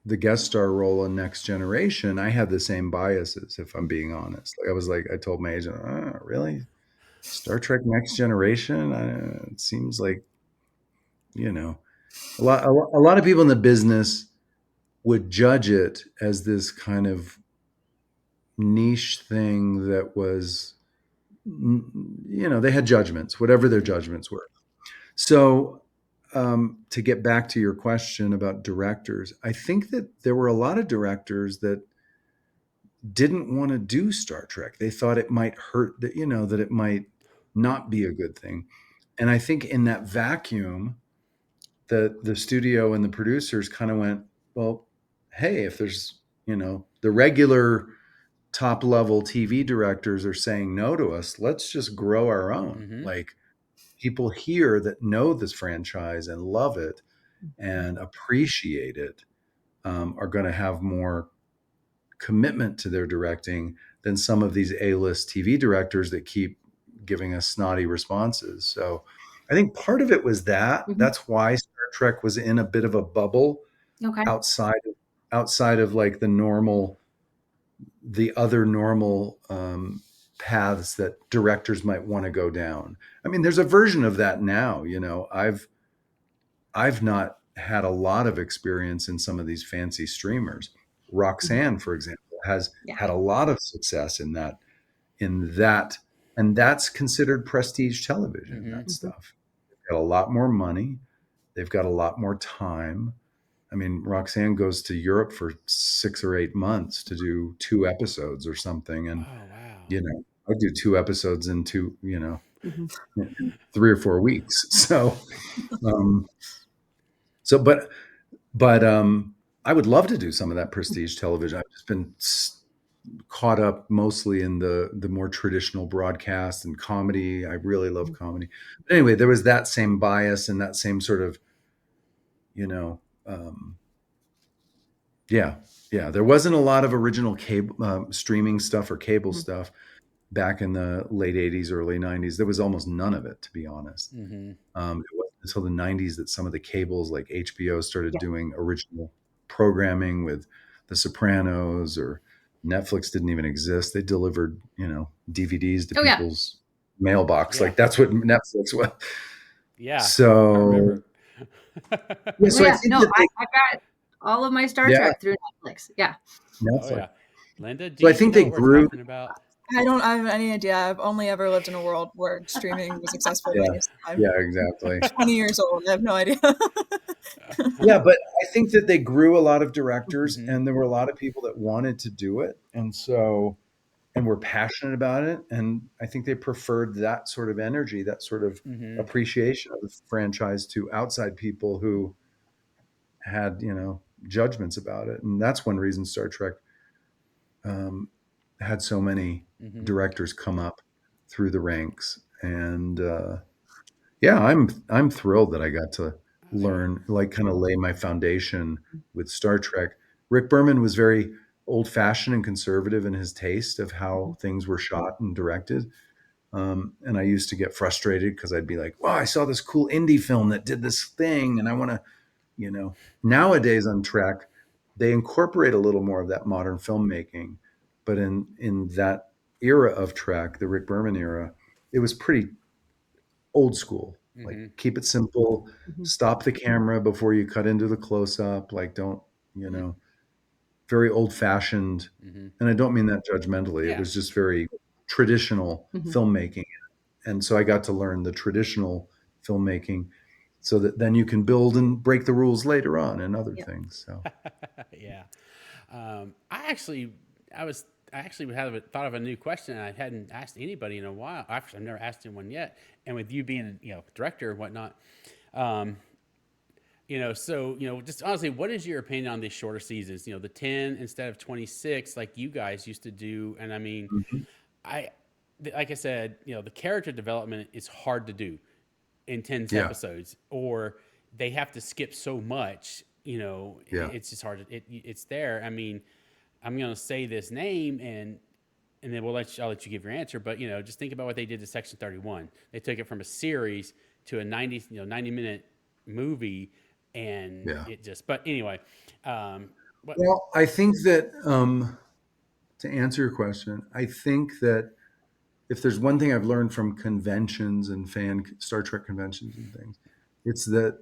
the guest star role in Next Generation, I had the same biases, if I'm being honest. I told my agent, really? Star Trek Next Generation? It seems like, a lot of people in the business would judge it as this kind of niche thing that was, they had judgments, whatever their judgments were. So to get back to your question about directors, I think that there were a lot of directors that didn't want to do Star Trek. They thought it might hurt, that, that it might not be a good thing. And I think in that vacuum, the studio and the producers kind of went, well, hey, if there's, the regular top level TV directors are saying no to us, let's just grow our own. Like, people here that know this franchise and love it and appreciate it are going to have more commitment to their directing than some of these A-list TV directors that keep giving us snotty responses. So I think part of it was that. That's why Star Trek was in a bit of a bubble outside of like the other normal paths that directors might want to go down. I mean, there's a version of that now. I've not had a lot of experience in some of these fancy streamers. Roxanne, for example, has had a lot of success in that, and that's considered prestige television. That stuff. They've got a lot more money. They've got a lot more time. I mean, Roxanne goes to Europe for 6 or 8 months to do 2 episodes or something, and I do 2 episodes in 3 or 4 weeks. So, but I would love to do some of that prestige television. I've just been caught up mostly in the more traditional broadcast and comedy. I really love comedy. But anyway, there was that same bias and that same sort of, there wasn't a lot of original cable streaming stuff or cable stuff back in the late 80s, early 90s. There was almost none of it, to be honest. It wasn't until the 90s that some of the cables like HBO started doing original programming with The Sopranos, or Netflix didn't even exist. They delivered, DVDs to people's mailbox. Like, that's what Netflix was. Yeah. So, I got all of my Star Trek through Netflix. Yeah. Netflix. Linda, do so you I think know they what grew. we're talking about? I don't have any idea. I've only ever lived in a world where streaming was successful. I'm Exactly. 20 years old. I have no idea. But I think that they grew a lot of directors, and there were a lot of people that wanted to do it, and were passionate about it. And I think they preferred that sort of energy, that sort of appreciation of the franchise to outside people who had, judgments about it. And that's one reason Star Trek had so many directors come up through the ranks. And I'm thrilled that I got to learn, like, kind of lay my foundation with Star Trek. Rick Berman was very old-fashioned and conservative in his taste of how things were shot and directed. And I used to get frustrated because I'd be like, wow, I saw this cool indie film that did this thing, and I want to, nowadays on Trek, they incorporate a little more of that modern filmmaking. But in that era of Trek, the Rick Berman era, it was pretty old school. Like, keep it simple, stop the camera before you cut into the close-up. Like, don't, very old-fashioned. And I don't mean that judgmentally. It was just very traditional filmmaking. And so I got to learn the traditional filmmaking so that then you can build and break the rules later on and other things. So, I actually haven't thought of a new question, and I hadn't asked anybody in a while. Actually, I've never asked anyone yet. And with you being, director and whatnot, just honestly, what is your opinion on these shorter seasons? The 10 instead of 26, like you guys used to do. And I mean, like I said, the character development is hard to do in 10 episodes, or they have to skip so much, it's just hard. It's there. I mean, I'm going to say this name and then I'll let you give your answer. But, just think about what they did to Section 31. They took it from a series to a 90-minute movie, and it just, but anyway. Well, I think that, to answer your question, I think that if there's one thing I've learned from conventions and Star Trek conventions and things, it's that,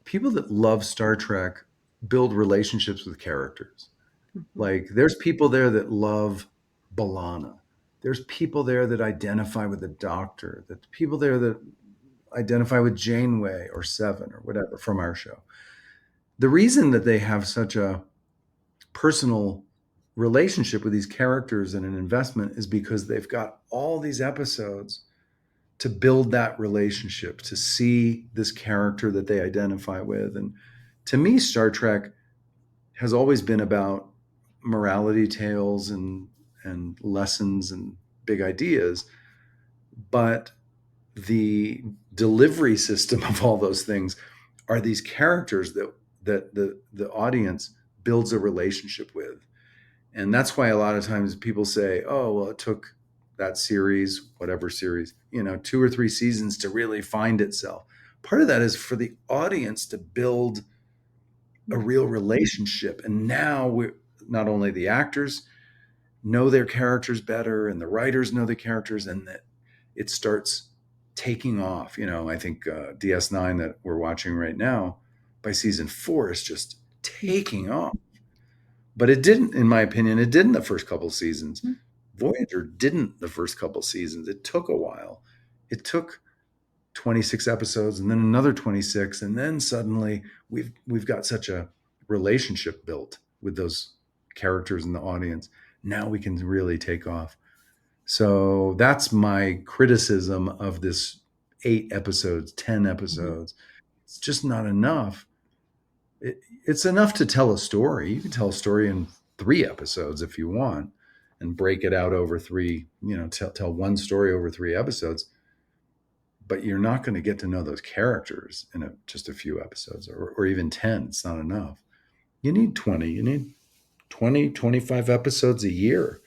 people that love Star Trek build relationships with characters. Like, there's people there that love B'Elanna. There's people there that identify with the Doctor. There's people there that identify with Janeway or Seven or whatever from our show. The reason that they have such a personal relationship with these characters and an investment is because they've got all these episodes to build that relationship, to see this character that they identify with. And to me, Star Trek has always been about morality tales and lessons and big ideas, but the delivery system of all those things are these characters that the audience builds a relationship with. And that's why a lot of times people say, oh, well, it took that series, whatever series, 2 or 3 seasons to really find itself. Part of that is for the audience to build a real relationship. And now we're not only the actors know their characters better and the writers know the characters, and that it starts taking off. I think DS9 that we're watching right now, by season 4 is just taking off. But it didn't, in my opinion, it didn't the first couple seasons. Voyager didn't the first couple seasons. It took a while. It took 26 episodes and then another 26. And then suddenly we've got such a relationship built with those characters in the audience. Now we can really take off. So that's my criticism of this 8 episodes, 10 episodes. It's just not enough. It's enough to tell a story. You can tell a story in 3 episodes if you want and break it out over 3, tell one story over 3 episodes. But you're not going to get to know those characters in just a few episodes or even 10. It's not enough. You need 20. You need 20, 25 episodes a year.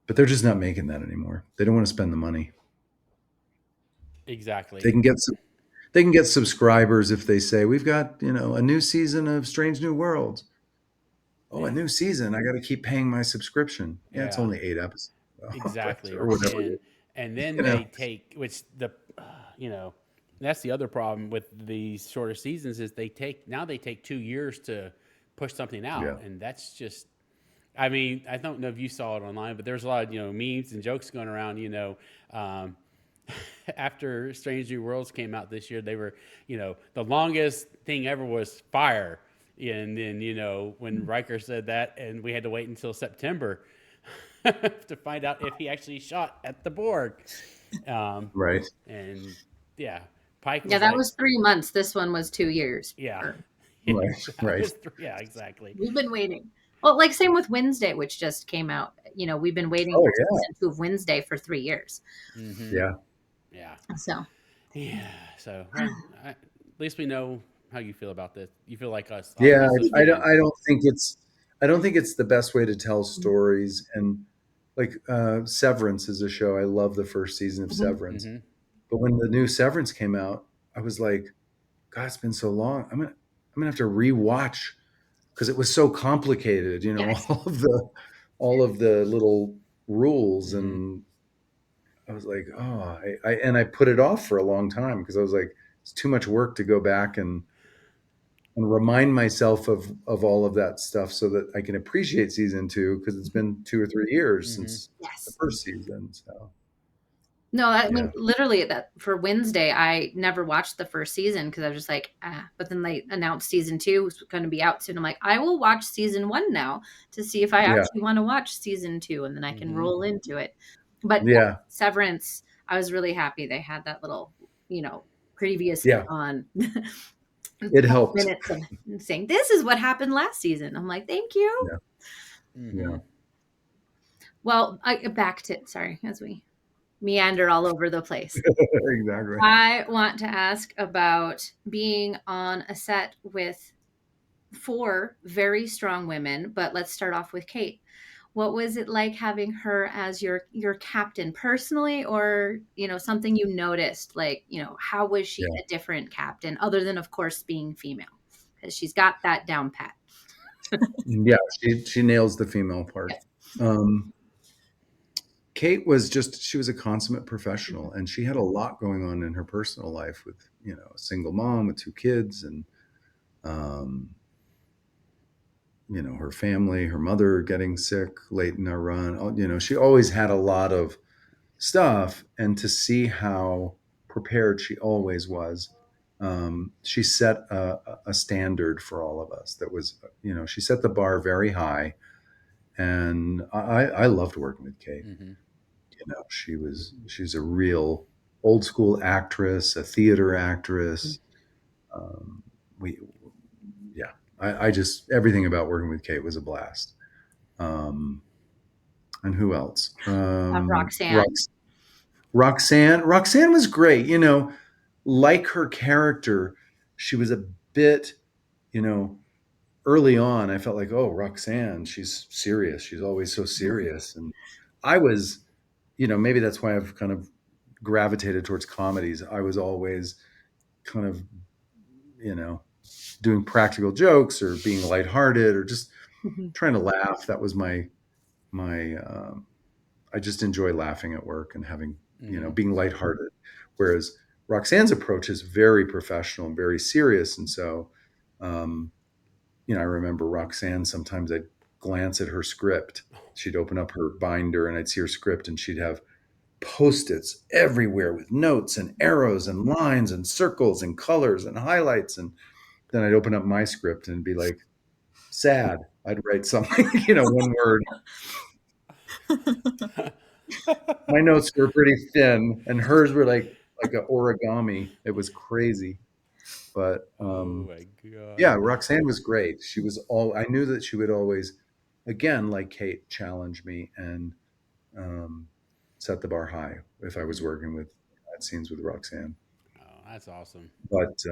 But they're just not making that anymore. They don't want to spend the money. Exactly. They can get subscribers if they say, we've got, a new season of Strange New Worlds. Oh, a new season. I got to keep paying my subscription. Yeah, it's only 8 episodes. Exactly. or whatever. And then they take, which that's the other problem with these shorter seasons is they take 2 years to push something out. Yeah. And that's just, I mean, I don't know if you saw it online, but there's a lot of, memes and jokes going around, after Strange New Worlds came out this year, they were, the longest thing ever was fire. And then, when Riker said that, and we had to wait until September to find out if he actually shot at the Borg. Right. And yeah, Pike. That was 3 months. This one was 2 years. Yeah. Right. Yeah, exactly. We've been waiting. Well, like same with Wednesday, which just came out. We've been waiting for season 2 of Wednesday for 3 years. Mm-hmm. Yeah. Yeah. So. Yeah. So at least we know how you feel about this. You feel like us. Yeah. I don't think it's the best way to tell stories. And like Severance is a show. I love the first season of Severance. Mm-hmm. But when the new Severance came out, I was like, God, it's been so long. I'm gonna have to rewatch because it was so complicated. Yes. all of the little rules, mm-hmm. and I was like, oh, I put it off for a long time because I was like, it's too much work to go back and remind myself of all of that stuff so that I can appreciate season 2 because it's been 2 or 3 years mm-hmm. since the first season. So. No, I mean, literally that for Wednesday, I never watched the first season because I was just like, but then they announced season 2 was going to be out soon. I'm like, I will watch season 1 now to see if I actually want to watch season 2 and then I can roll into it. But Severance, I was really happy they had that little, previous on. It helped. Minutes of saying, this is what happened last season. I'm like, thank you. Yeah. Mm-hmm. Yeah. Well, as we meander all over the place. Exactly. I want to ask about being on a set with 4 very strong women, but let's start off with Kate. What was it like having her as your captain personally, or, something you noticed, like, how was she a different captain other than, of course, being female? Because she's got that down pat. Yeah, she nails the female part. Yes. Kate was she was a consummate professional, and she had a lot going on in her personal life with, a single mom with 2 kids and, her family, her mother getting sick late in our run. She always had a lot of stuff, and to see how prepared she always was, she set a standard for all of us that was, she set the bar very high. And I loved working with Kate. Mm-hmm. You know, she's a real old school actress, a theater actress. We, yeah, I just, everything about working with Kate was a blast. And who else? Roxanne. Roxanne was great. You know, like her character, she was a bit, you know, early on, I felt like, oh, Roxanne, she's serious. She's always so serious. And I was, you know, maybe that's why I've kind of gravitated towards comedies. I was always kind of, you know, doing practical jokes or being lighthearted or just trying to laugh. That was my I just enjoy laughing at work and having, you know, being lighthearted. Whereas Roxanne's approach is very professional and very serious. And so, you know, I remember Roxanne, sometimes I'd glance at her script. She'd open up her binder and I'd see her script and she'd have Post-its everywhere with notes and arrows and lines and circles and colors and highlights. And then I'd open up my script and be like, sad. I'd write something, you know, one word. My notes were pretty thin and hers were like an origami. It was crazy. But Oh my God. yeah, Roxanne was great. I knew that she would always, again, like Kate, challenge me and set the bar high if I was working with scenes with Roxanne. Oh, that's awesome. But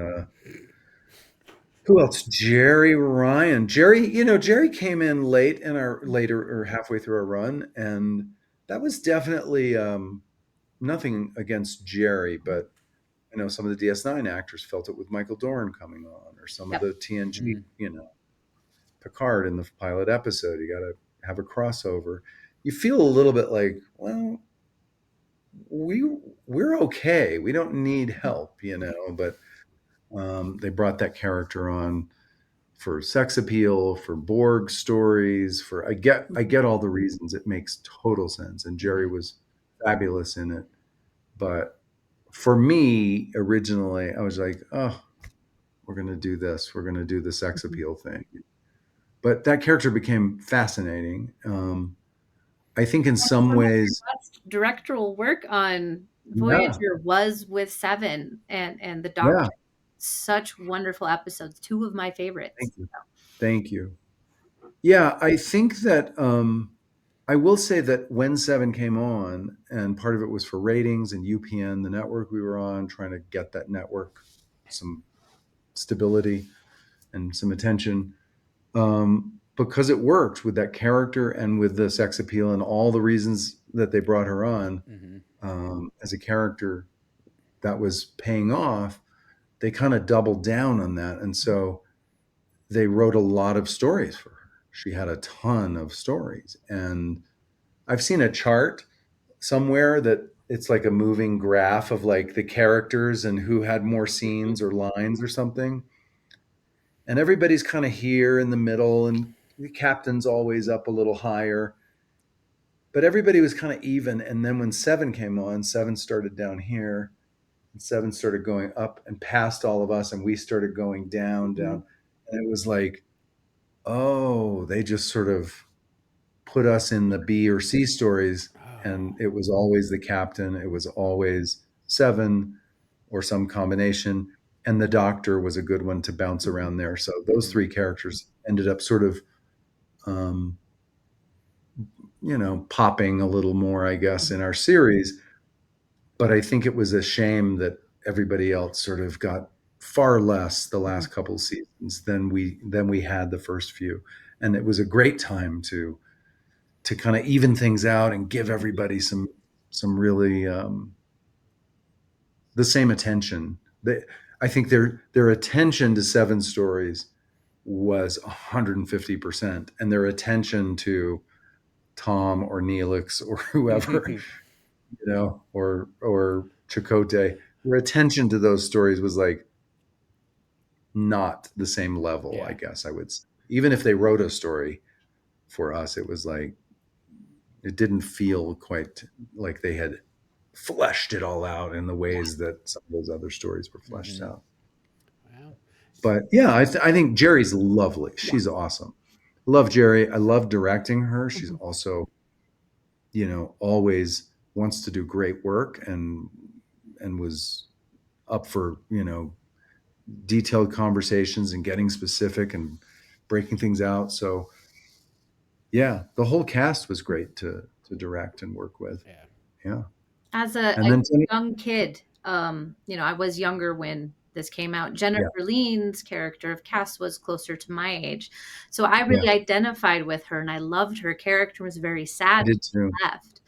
who else? Jerry Ryan. Jerry, you know, Jerry came in later or halfway through our run, and that was definitely nothing against Jerry, but you know, some of the DS9 actors felt it with Michael Dorn coming on, or some of the TNG, you know, Picard in the pilot episode. You got to have a crossover. You feel a little bit like, well, we're okay. We don't need help, you know. But they brought that character on for sex appeal, for Borg stories. For I get all the reasons. It makes total sense, and Jerry was fabulous in it. But for me, originally, I was like, oh, we're going to do this. We're going to do the sex appeal thing. But that character became fascinating. I think in some ways, Directorial work on Voyager was with Seven and the Doctor. Yeah. Such wonderful episodes. 2 of my favorites. Thank you. Yeah, I think that I will say that when Seven came on, and part of it was for ratings and UPN, the network we were on, trying to get that network some stability and some attention, because it worked with that character and with the sex appeal and all the reasons that they brought her on as a character that was paying off. They kind of doubled down on that. And so they wrote a lot of stories for her. She had a ton of stories. And I've seen a chart somewhere that it's like a moving graph of like the characters and who had more scenes or lines or something. And everybody's kind of here in the middle, and the captain's always up a little higher. But everybody was kind of even. And then when Seven came on, Seven started down here, and Seven started going up and past all of us, and we started going down. And it was like, oh, they just sort of put us in the B or C stories, and it was always the captain, it was always Seven or some combination, and the Doctor was a good one to bounce around there. So those 3 characters ended up sort of you know, popping a little more, I guess, in our series. But I think it was a shame that everybody else sort of got far less the last couple seasons than we had the first few. And it was a great time to kind of even things out and give everybody some really the same attention. I think their attention to Seven stories was 150%, and their attention to Tom or Neelix or whoever, you know, or Chakotay, their attention to those stories was like not the same level, I guess I would say. Even if they wrote a story for us, it was like, it didn't feel quite like they had fleshed it all out in the ways that some of those other stories were fleshed out. Wow. But yeah, I think Jerry's lovely. She's awesome. love Jerry. I love directing her. She's Mhm. also, always wants to do great work and was up for, detailed conversations and getting specific and breaking things out. So yeah, the whole cast was great to direct and work with. Yeah. Yeah. As And a then young kid, I was younger when this came out. Jennifer yeah, Lean's character of Cass was closer to my age. So I yeah, really identified with her and I loved her character. Was very sad I when did too. she left.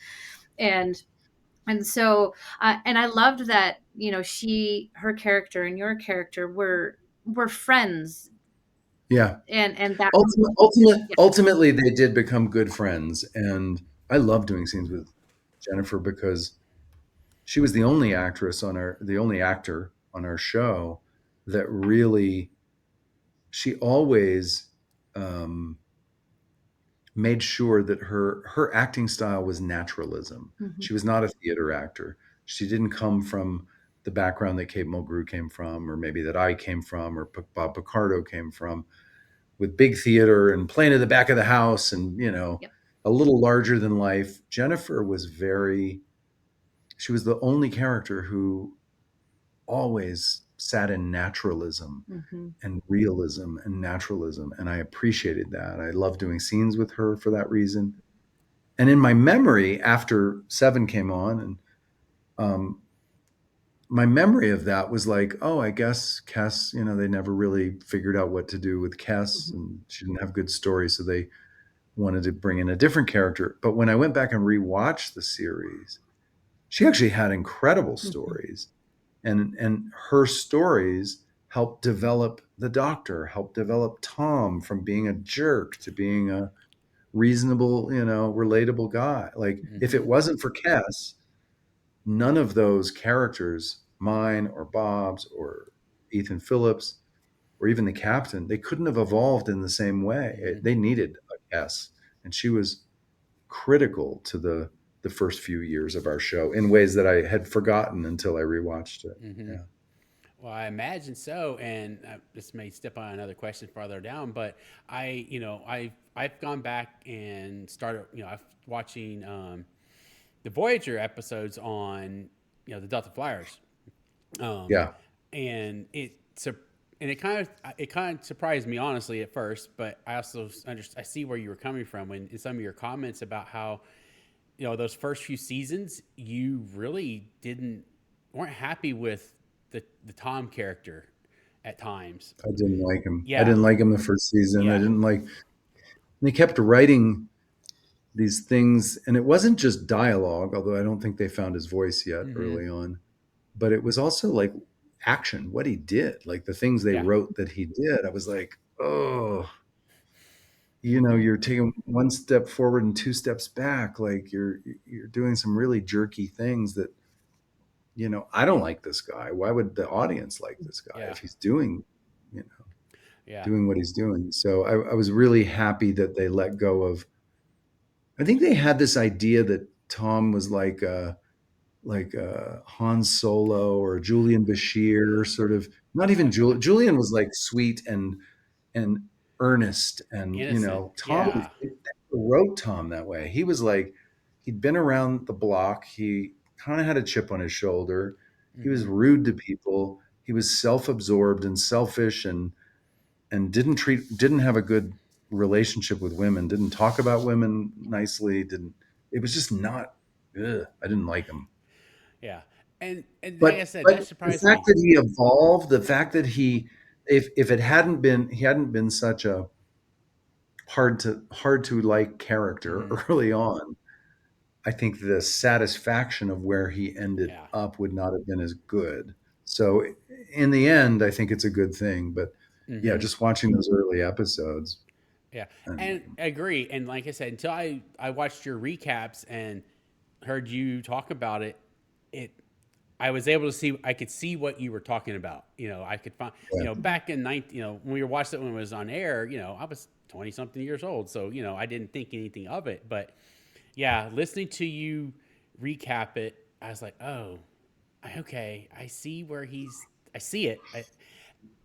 And so and I loved that, her character and your character were friends, Yeah. and that yeah. Ultimately, they did become good friends. And I love doing scenes with Jennifer because she was the only actor on our show that really, she always um, made sure that her acting style was naturalism. Mhm. She was not a theater actor. She didn't come from the background that Kate Mulgrew came from, or maybe that I came from, or Bob Picardo came from, with big theater and playing at the back of the house and, Yep. a little larger than life. Jennifer was she was the only character who always sat in naturalism Mhm. and realism and naturalism. And I appreciated that. I love doing scenes with her for that reason. And in my memory, after Seven came on, and um, my memory of that was like, oh, I guess Kess, they never really figured out what to do with Kess, Mhm. and she didn't have good stories, so they wanted to bring in a different character. But when I went back and rewatched the series, she actually had incredible Mhm. stories, and her stories helped develop the Doctor, helped develop Tom from being a jerk to being a reasonable, relatable guy. Like if it Mm-hmm. wasn't for Kess, none of those characters, mine or Bob's or Ethan Phillips or even the captain, they couldn't have evolved in the same way. Mm-hmm. They needed a Kess, and she was critical to the first few years of our show in ways that I had forgotten until I rewatched it. Mm-hmm. Yeah. Well, I imagine so, and this may step on another question farther down, but I've gone back and started, I've watching the Voyager episodes on, the Delta Flyers, um, Yeah. and it kind of surprised me honestly at first, but I also I see where you were coming from when in some of your comments about how those first few seasons you really didn't weren't happy with the Tom character at times. I didn't like him. I Yeah, didn't like him the first season. I yeah. didn't like, they kept writing these things, and it wasn't just dialogue, although I don't think they found his voice yet Mm-hmm. early on, but it was also like action, what he did, like the things they Yeah. wrote that he did. I was like, oh, Mm-hmm. you're taking one step forward and two steps back. Like you're doing some really jerky things that, I don't like this guy. Why would the audience like this guy Yeah. if he's doing, you know, Yeah. doing what he's doing? So I was really happy that they let go of. I think they had this idea that Tom was like Han Solo or Julian Bashir, sort of. Not Oh even yeah. Julian was like sweet and earnest, and Innocent. Tom Yeah. wrote Tom that way. He was like, he'd been around the block. He kind of had a chip on his shoulder. He was Mm-hmm. rude to people. He was self-absorbed and selfish, and didn't have a good relationship with women. Didn't talk about women nicely. Didn't. It was just not. Ugh, I didn't like him. Yeah. And like I said, But that the surprised fact me. that he evolved, the fact that if it hadn't been, he hadn't been such a hard to like character Mm-hmm. early on, I think the satisfaction of where he ended Yeah. up would not have been as good. So in the end, I think it's a good thing. But yeah, Mm-hmm. just watching those early episodes, Yeah. and And I agree. And like I said, until I watched your recaps and heard you talk about it, it I was able to see. I could see what you were talking about. I could find. yeah, Back in 19. When we watched it when it was on air. I was 20 something years old, so I didn't think anything of it. But yeah, listening to you recap it, I was like, oh, okay, I see where he's. I see it.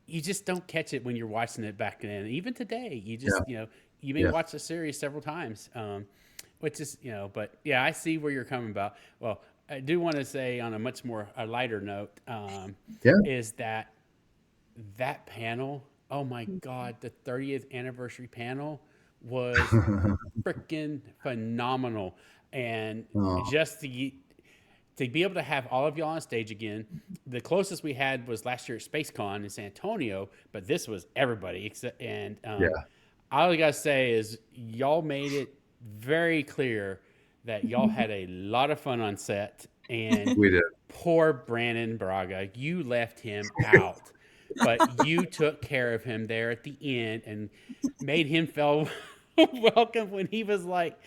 You just don't catch it when you're watching it back then. Even today, you yeah, just you may watch the series several times, which is, but yeah, I see where you're coming about. Well, I do want to say on a much more a lighter note, is that panel, oh my God, the 30th anniversary panel was freaking phenomenal. And just to be able to have all of y'all on stage again, the closest we had was last year at SpaceCon in San Antonio, but this was everybody. All I got to say is y'all made it very clear that y'all had a lot of fun on set. And we did. Poor Brandon Braga, you left him out. But you took care of him there at the end and made him feel welcome when he was like,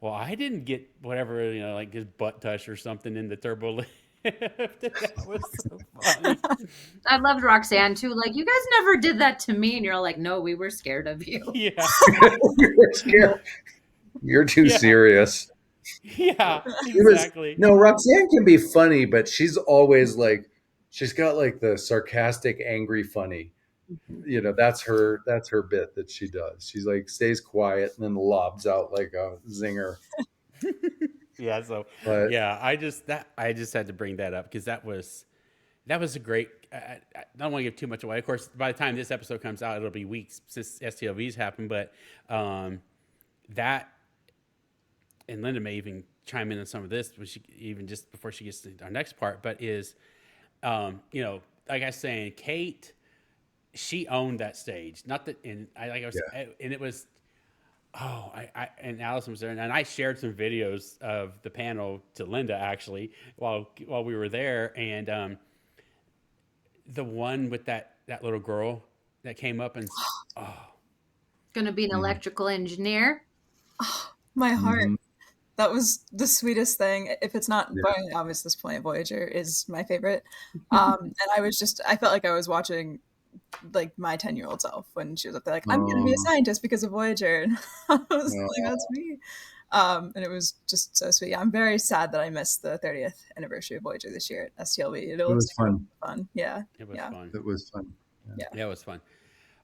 well, I didn't get whatever, like his butt touch or something in the turbo lift. That was so funny. I loved Roxanne too. Like, you guys never did that to me. And you're like, no, we were scared of you. Yeah. You're too serious. Yeah, exactly. No, Roxanne can be funny, but she's always like, she's got like the sarcastic, angry, funny. That's her bit that she does. She's like stays quiet and then lobs out like a zinger. Yeah. So I just had to bring that up because that was a great. I don't want to give too much away. Of course, by the time this episode comes out, it'll be weeks since STLV's happened. But that, and Linda may even chime in on some of this, even just before she gets to our next part. But is, like I was saying, Kate, she owned that stage. Not that, and and it was. Oh, and Allyson was there, and I shared some videos of the panel to Linda actually while we were there, and the one with that little girl that came up and gonna be an electrical engineer. Oh, my heart. That was the sweetest thing. If it's not abundantly obvious at this point, Voyager is my favorite. And I felt like I was watching like my 10-year-old self when she was up there like, I'm going to be a scientist because of Voyager. And I was like, that's me. And it was just so sweet. I'm very sad that I missed the 30th anniversary of Voyager this year at STLV. It was fun. Yeah. It was fun. It was fun. Yeah, it was fun.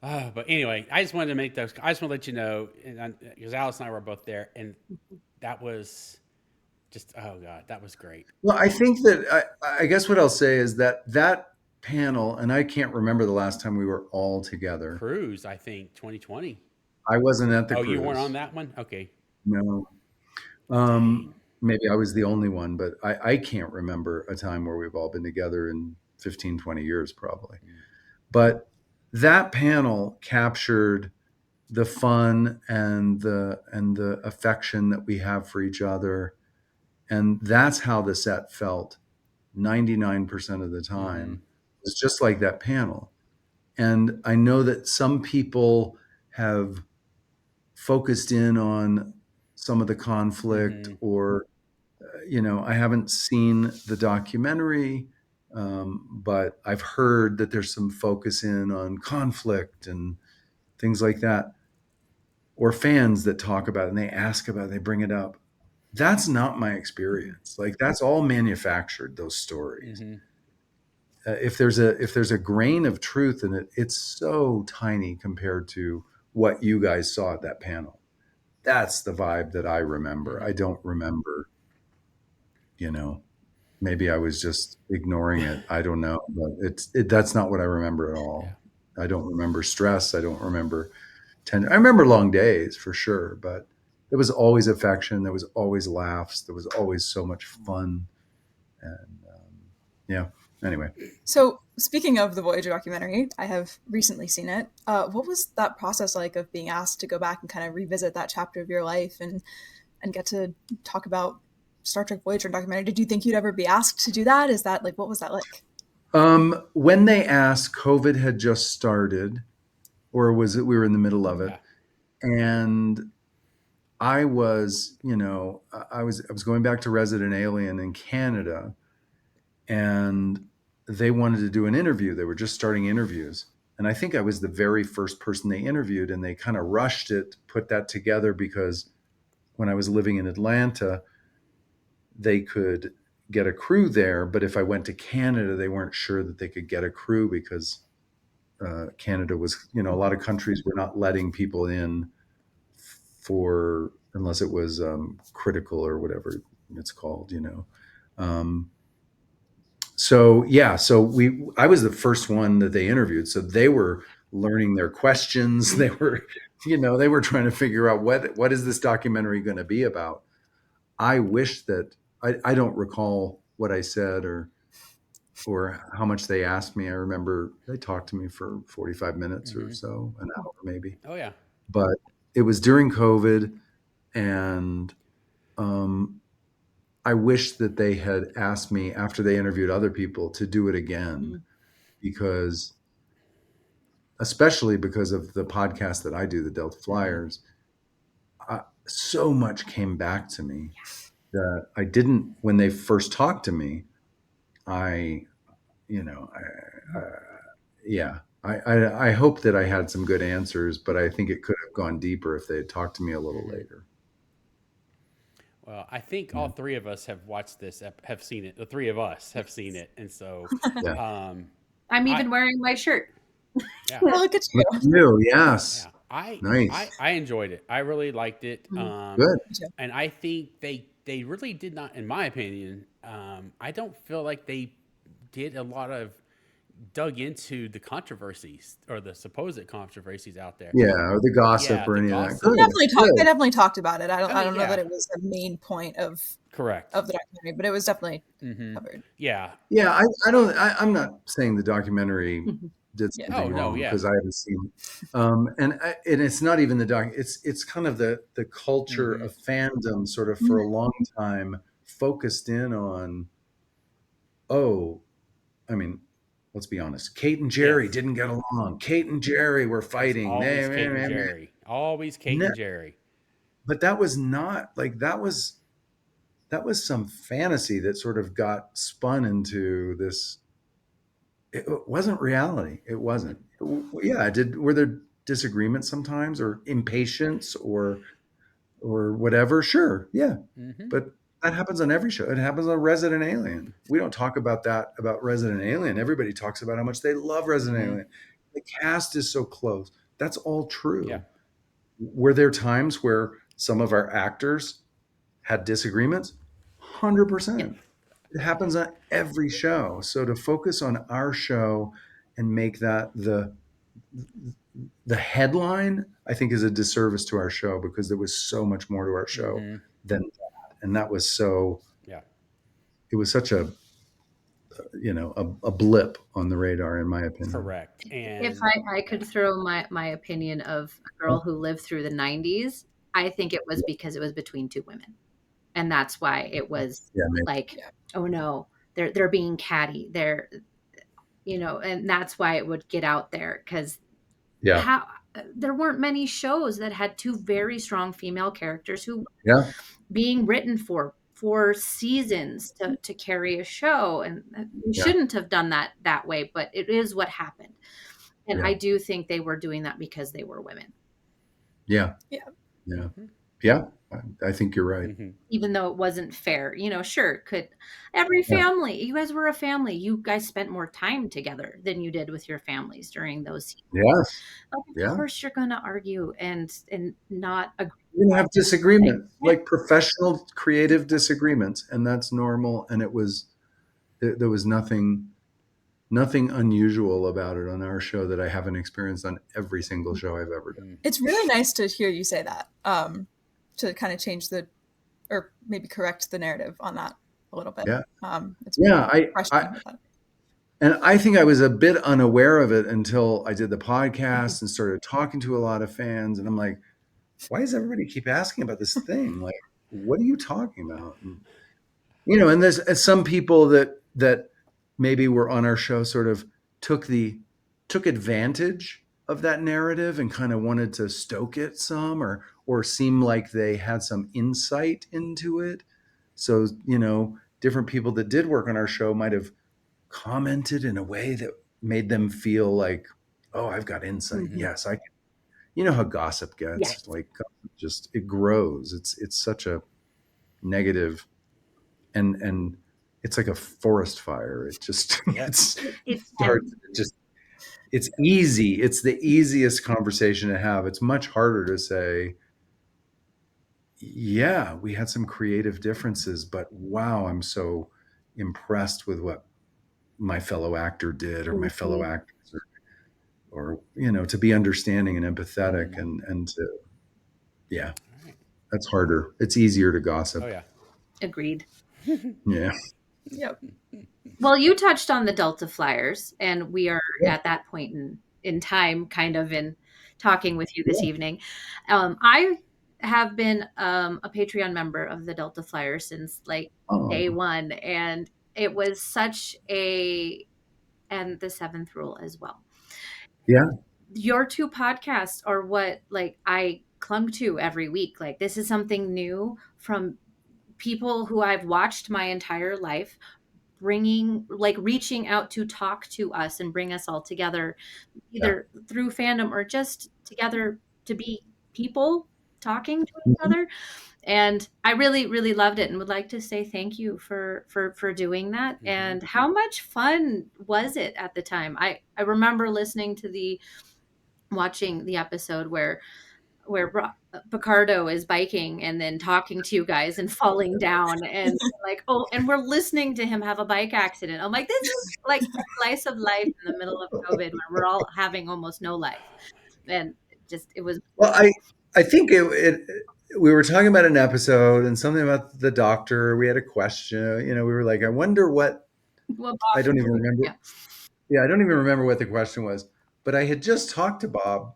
But anyway, I just wanted to make those. I just want to let you know, because Alice and I were both there, and that was just, oh God, that was great. Well, I think that I guess what I'll say is that panel, and I can't remember the last time we were all together. Cruise, I think 2020. I wasn't at the cruise. Oh, you weren't on that one? Okay. No. Maybe I was the only one, but I can't remember a time where we've all been together in 15, 20 years probably. But that panel captured the fun and the affection that we have for each other. And that's how the set felt 99% of the time. It's just like that panel. And I know that some people have focused in on some of the conflict or, I haven't seen the documentary, but I've heard that there's some focus in on conflict and things like that, or fans that talk about it and they ask about it, they bring it up. That's not my experience. Like, that's all manufactured, those stories. If there's a grain of truth in it, it's so tiny compared to what you guys saw at that panel. That's the vibe that I remember. I don't remember, maybe I was just ignoring it. I don't know, but that's not what I remember at all. Yeah. I don't remember stress. I don't remember I remember long days for sure, but there was always affection. There was always laughs. There was always so much fun. And anyway. So speaking of the Voyager documentary, I have recently seen it. What was that process like of being asked to go back and kind of revisit that chapter of your life and get to talk about Star Trek Voyager documentary? Did you think you'd ever be asked to do that? Is that like, what was that like? When they asked, COVID had just started, or was it we were in the middle of it? And I was, I was going back to Resident Alien in Canada, and they wanted to do an interview. They were just starting interviews. And I think I was the very first person they interviewed, and they kind of rushed it, put that together, because when I was living in Atlanta, they could get a crew there. But if I went to Canada, they weren't sure that they could get a crew because Canada was, a lot of countries were not letting people in for unless it was critical or whatever it's called, So I was the first one that they interviewed. So they were learning their questions. They were, they were trying to figure out what is this documentary going to be about. I wish that I don't recall what I said or how much they asked me. I remember they talked to me for 45 minutes or so, an hour maybe. Oh yeah. But it was during COVID, and I wish that they had asked me after they interviewed other people to do it again, because especially because of the podcast that I do, the Delta Flyers, so much came back to me that I didn't, when they first talked to me, I hope that I had some good answers, but I think it could have gone deeper if they had talked to me a little later. Well, I think all three of us have watched this, have seen it. The three of us have seen it. And so I'm even wearing my shirt. Yeah. Well, look at you. Yes. Yeah. Nice. I enjoyed it. I really liked it. Good. And I think they really did not, in my opinion, I don't feel like they did a lot of dug into the controversies or the supposed controversies out there. Yeah, or the gossip or any of that. They definitely talked about it. I don't know that it was the main point of the documentary, but it was definitely covered. Yeah. Yeah, I'm not saying the documentary did something wrong because I haven't seen it. And it's not even the doc. It's kind of the culture of fandom sort of for a long time focused in on, let's be honest. Kate and Jerry didn't get along. Kate and Jerry were fighting. Always Kate and Jerry. Always Kate and Jerry. But that was not like that was some fantasy that sort of got spun into this. It wasn't reality. It wasn't. Yeah, were there disagreements sometimes or impatience or whatever? Sure, yeah. But that happens on every show. It happens on Resident Alien. We don't talk about that about Resident Alien. Everybody talks about how much they love Resident Alien. The cast is so close. That's all true. Yeah. Were there times where some of our actors had disagreements? 100%. It happens on every show. So to focus on our show and make that the headline, I think, is a disservice to our show, because there was so much more to our show than that. And that was it was such a blip on the radar, in my opinion. Correct. And if I could throw my opinion of a girl who lived through the 90s, I think it was because it was between two women. And that's why it was oh no, they're being catty. They're, and that's why it would get out there, because there weren't many shows that had two very strong female characters who were being written for seasons to carry a show, and we shouldn't have done that way, but it is what happened. And I do think they were doing that because they were women. Yeah. I think you're right. Even though it wasn't fair, sure, could every family, you guys were a family, you guys spent more time together than you did with your families during those seasons. Yes. Of course you're going to argue and not agree. You're going to have disagreement, like professional creative disagreements, and that's normal. And there was nothing unusual about it on our show that I haven't experienced on every single show I've ever done. It's really nice to hear you say that, to kind of change or maybe correct the narrative on that a little bit. And I think I was a bit unaware of it until I did the podcast and started talking to a lot of fans. And I'm like, why does everybody keep asking about this thing? Like, what are you talking about? And there's some people that maybe were on our show sort of took advantage of that narrative and kind of wanted to stoke it some or seem like they had some insight into it. So, different people that did work on our show might have commented in a way that made them feel like, oh, I've got insight. Yes, I can. You know how gossip gets. Like, just it grows. It's such a negative, and it's like a forest fire. It just it starts. It's easy. It's the easiest conversation to have. It's much harder to say, yeah, we had some creative differences, but wow, I'm so impressed with what my fellow actor did, or my fellow actors, or to be understanding and empathetic, and to, yeah, All right. that's harder. It's easier to gossip. Oh yeah. Agreed. Yeah. Yep. Well, you touched on the Delta Flyers, and we are Yeah. at that point in time, kind of in talking with you this Yeah. evening. I have been a Patreon member of the Delta Flyers since like day Oh, one, and it was such and the Seventh Rule as well. yeah. Your two podcasts are what like I clung to every week. Like this is something new from people who I've watched my entire life, reaching out to talk to us and bring us all together, Yeah. either through fandom or just together to be people talking to each Mhm. other. And I really, really loved it and would like to say thank you for doing that. And how much fun was it at the time? I remember watching the episode where Picardo is biking and then talking to you guys and falling down and like, oh, and we're listening to him have a bike accident. I'm like, this is like a slice of life in the middle of COVID where we're all having almost no life. And it was. Well, I think we were talking about an episode and something about the doctor. We had a question. We were like, I wonder what. Well, I don't even remember. yeah. Yeah, I don't even remember what the question was. But I had just talked to Bob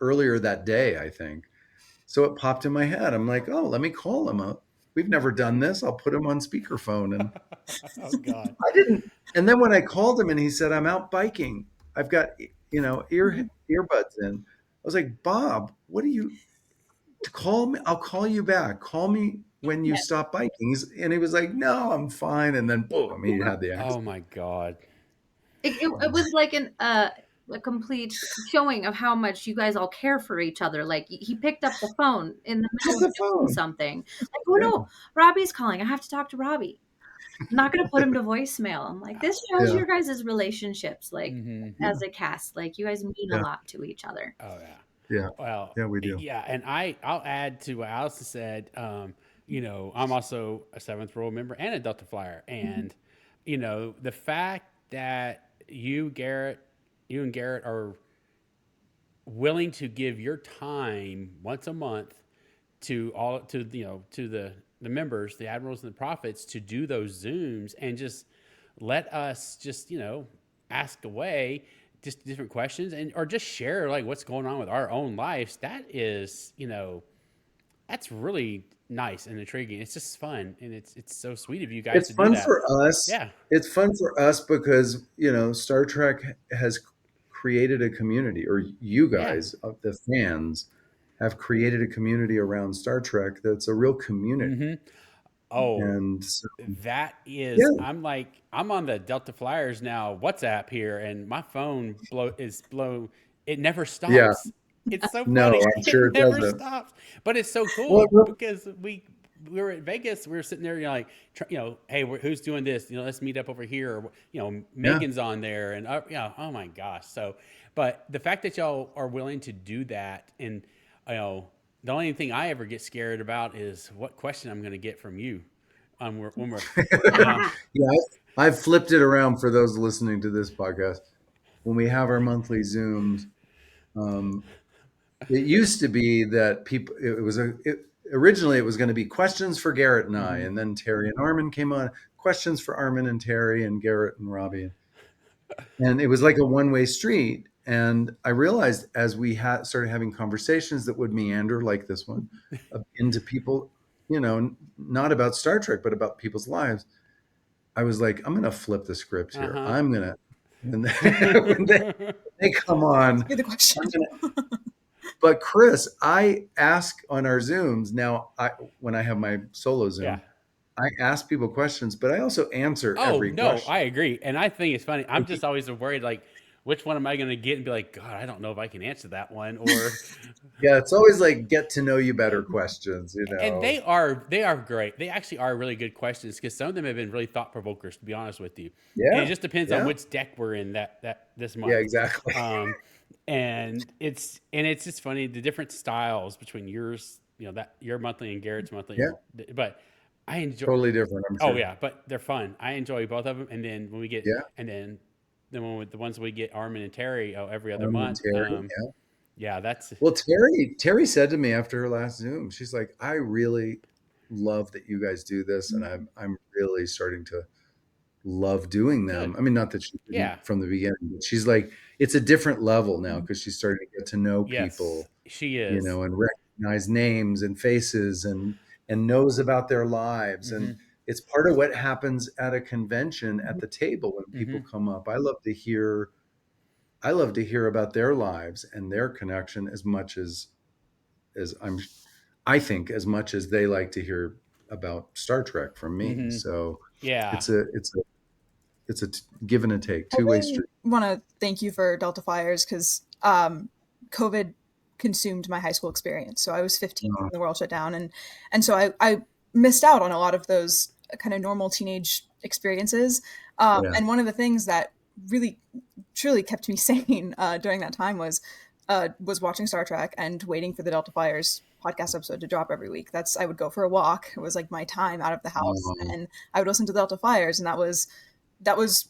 earlier that day, I think. So it popped in my head. I'm like, oh, let me call him up. We've never done this. I'll put him on speakerphone. And Oh God. I didn't. And then when I called him and he said, I'm out biking. I've got, earbuds in. I was like, Bob, what do you call me? I'll call you back. Call me when you stop biking. And he was like, no, I'm fine. And then boom, he had the Oh accident. my God. It was like a complete showing of how much you guys all care for each other. Like he picked up the phone in the Pick middle up of the doing phone. something. Like, oh Yeah. no, Robbie's calling. I have to talk to Robbie. I'm not going to put him to voicemail. I'm like, this shows Yeah. your guys' relationships, like Mm-hmm. as a cast. Like you guys mean a Yeah. lot to each other. Oh yeah. Yeah. Well, Yeah, we do. yeah, and I'll add to what Allyson said. I'm also a Seventh Rule member and a Delta Flyer, and the fact that you and Garrett are willing to give your time once a month to the members, the admirals and the prophets, to do those Zooms and just let us just ask away just different questions and or just share like what's going on with our own lives. That is that's really nice and intriguing. It's just fun, and it's so sweet of you guys It's to do fun that. for us. Yeah. It's fun for us because, Star Trek has created a community, or you Yeah. guys, the fans, have created a community around Star Trek that's a real community. Mm-hmm. Oh, And so, that is, yeah, I'm on the Delta Flyers now WhatsApp here, and my phone blow. It never yeah, stops. It's so no, funny. I'm sure It it never doesn't. stops. But it's so Well, cool because we were at Vegas. We were sitting there, like, hey, who's doing this? Let's meet up over here. Or, yeah, Megan's on there, and oh my gosh. So, but the fact that y'all are willing to do that, and the only thing I ever get scared about is what question I'm going to get from you. When we're yeah, I've flipped it around for those listening to this podcast. When we have our monthly Zooms, um, it used to be that people, originally it was going to be questions for Garrett and I, Mhm. and then Terry and Armin came on, questions for Armin and Terry and Garrett and Robbie. And it was like a one-way street. And I realized as we started having conversations that would meander like this one into people, not about Star Trek, but about people's lives. I was like, I'm going to flip the script here. Uh-huh. I'm going to, when they come on, Be the question. But Chris, I ask on our Zooms now. When I have my solo Zoom, Yeah. I ask people questions, but I also answer Oh every no, question. I agree, and I think it's funny. I'm just always worried, like, which one am I going to get and be like, God, I don't know if I can answer that one, or Yeah, it's always like get to know you better questions, and they are great. They actually are really good questions because some of them have been really thought provokers, to be honest with you. And Yeah, it just depends on yeah, which deck we're in that this yeah, month. exactly. And it's just funny the different styles between yours that your monthly and Garrett's monthly, Yeah. but I enjoy. Totally different, I'm Oh sure. yeah, but they're fun. I enjoy both of them. And then when we get, Yeah. and then when the ones we get Armin and Terry, every other Armin and month. Terry, yeah. Yeah, that's Well, Terry said to me after her last Zoom, she's like, I really love that you guys do this, and I'm really starting to love doing them. good. I mean, not that she Yeah. didn't from the beginning, but she's like, it's a different level now because she's starting to get to know Yes, people, she is. and recognize names and faces and knows about their lives. Mm-hmm. And it's part of what happens at a convention at the table when people Mm-hmm. come up. I love to hear about their lives and their connection as much as I think as much as they like to hear about Star Trek from me. Mm-hmm. So Yeah. it's a give and a take, I two-way really street. want to thank you for Delta Flyers because COVID consumed my high school experience. So I was 15 when the world shut down, and so I missed out on a lot of those kind of normal teenage experiences. And one of the things that really truly kept me sane during that time was watching Star Trek and waiting for the Delta Flyers podcast episode to drop every week. I would go for a walk. It was like my time out of the house, and I would listen to the Delta Flyers, and that was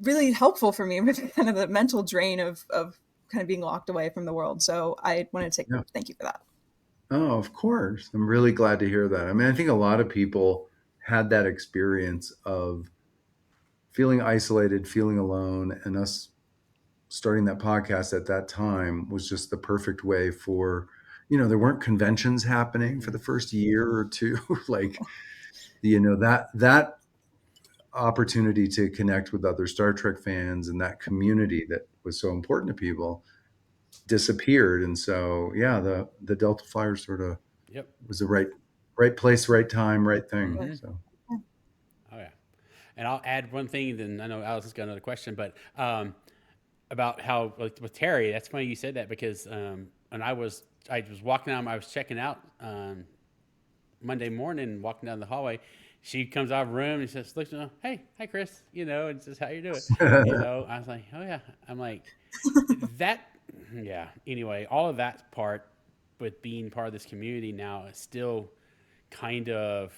really helpful for me with kind of the mental drain of kind of being locked away from the world. So I wanted to thank you for that. Oh, of course. I'm really glad to hear that. I mean, I think a lot of people had that experience of feeling isolated, feeling alone, and us starting that podcast at that time was just the perfect way for, there weren't conventions happening for the first year or two. Like, that opportunity to connect with other Star Trek fans and that community that was so important to people disappeared. And so, yeah, the Delta Flyers sort of was the right place, right time, right thing. Mm-hmm. So. Oh yeah. And I'll add one thing, then I know Allison's got another question, but about how with Terry, that's funny you said that because when I was walking out, I was checking out Monday morning, walking down the hallway. She comes out of the room and says, "Looks, hey, hi Chris," and says, "How you doing?" I was like, "Oh yeah." I'm like, that, yeah. Anyway, all of that part with being part of this community now is still kind of,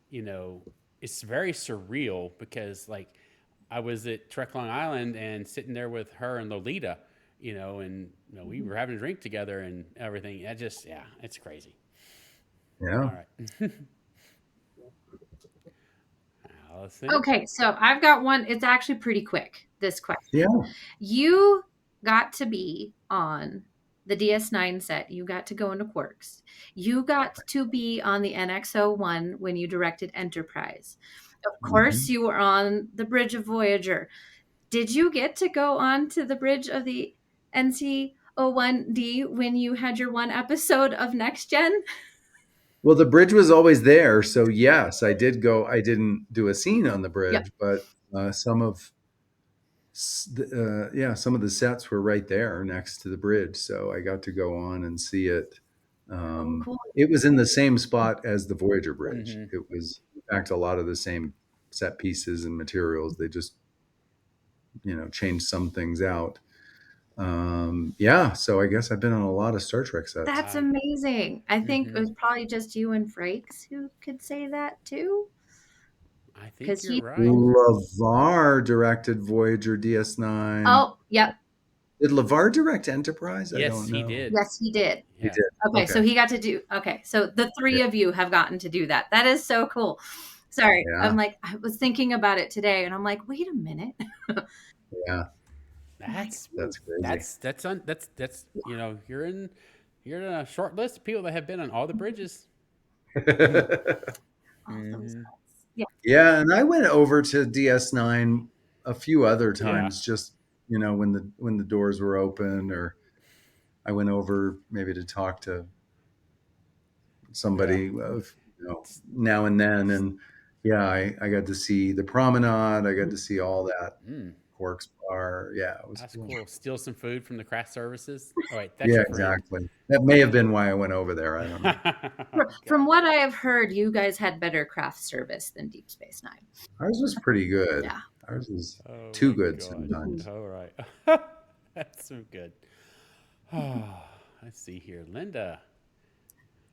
it's very surreal because like I was at Trek Long Island and sitting there with her and Lolita, and we were having a drink together and everything. It's crazy. Yeah. All right. Allison? Okay, so I've got one. It's actually pretty quick, this question. Yeah. You got to be on the DS9 set. You got to go into Quarks. You got to be on the NX-01 when you directed Enterprise. Of course, you were on the bridge of Voyager. Did you get to go on to the bridge of the NC-01D when you had your one episode of Next Gen? Well, the bridge was always there, so yes, I did go. I didn't do a scene on the bridge, but some of the sets were right there next to the bridge, so I got to go on and see it. Cool. It was in the same spot as the Voyager bridge. Mm-hmm. It was, in fact, a lot of the same set pieces and materials. They just, changed some things out. So I guess I've been on a lot of Star Trek sets. That's amazing. I think it was probably just you and Frakes who could say that too. I think you're right. LeVar directed Voyager DS9. Oh, yep. Did LeVar direct Enterprise? Yes, I don't know. he did. Yes, he did. He did. Okay, so he got to do. Okay, so the three of you have gotten to do that. That is so cool. Sorry, I'm like, I was thinking about it today, and I'm like, wait a minute. Yeah, that's crazy. That's you're in a short list of people that have been on all the bridges. Yeah, and I went over to DS9 a few other times, just when the doors were open, or I went over maybe to talk to somebody now and then, and I got to see the promenade. I got to see all that. Quarks bar. Yeah, it was cool. Steal some food from the craft services. Oh, wait, that's exactly. That may have been why I went over there. I don't know. From what I have heard, you guys had better craft service than Deep Space Nine. Ours was pretty good. Yeah. Ours was too good sometimes. All right. That's so good. Let's see here. Linda.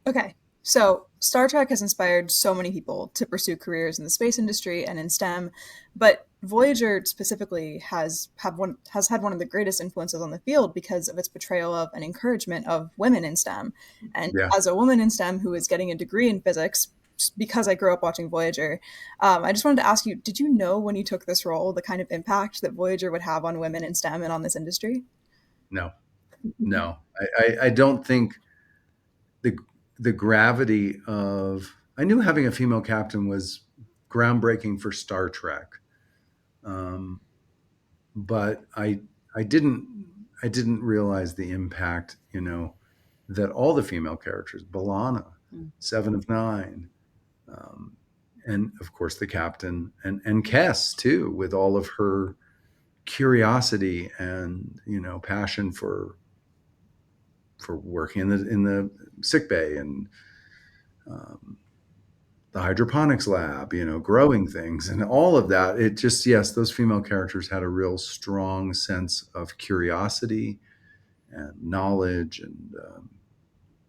Okay. So Star Trek has inspired so many people to pursue careers in the space industry and in STEM, but Voyager specifically has had one of the greatest influences on the field because of its portrayal of and encouragement of women in STEM. And Yeah. as a woman in STEM who is getting a degree in physics, because I grew up watching Voyager, I just wanted to ask you: did you know when you took this role the kind of impact that Voyager would have on women in STEM and on this industry? No, no, I don't think the the gravity of. I knew having a female captain was groundbreaking for Star Trek, um, but I didn't realize the impact. That all the female characters, B'Elanna, Seven of Nine, um, and of course the captain, and Kess too, with all of her curiosity and passion for working in the sick bay and um, the hydroponics lab, growing things and all of that. It just, yes, those female characters had a real strong sense of curiosity and knowledge. And,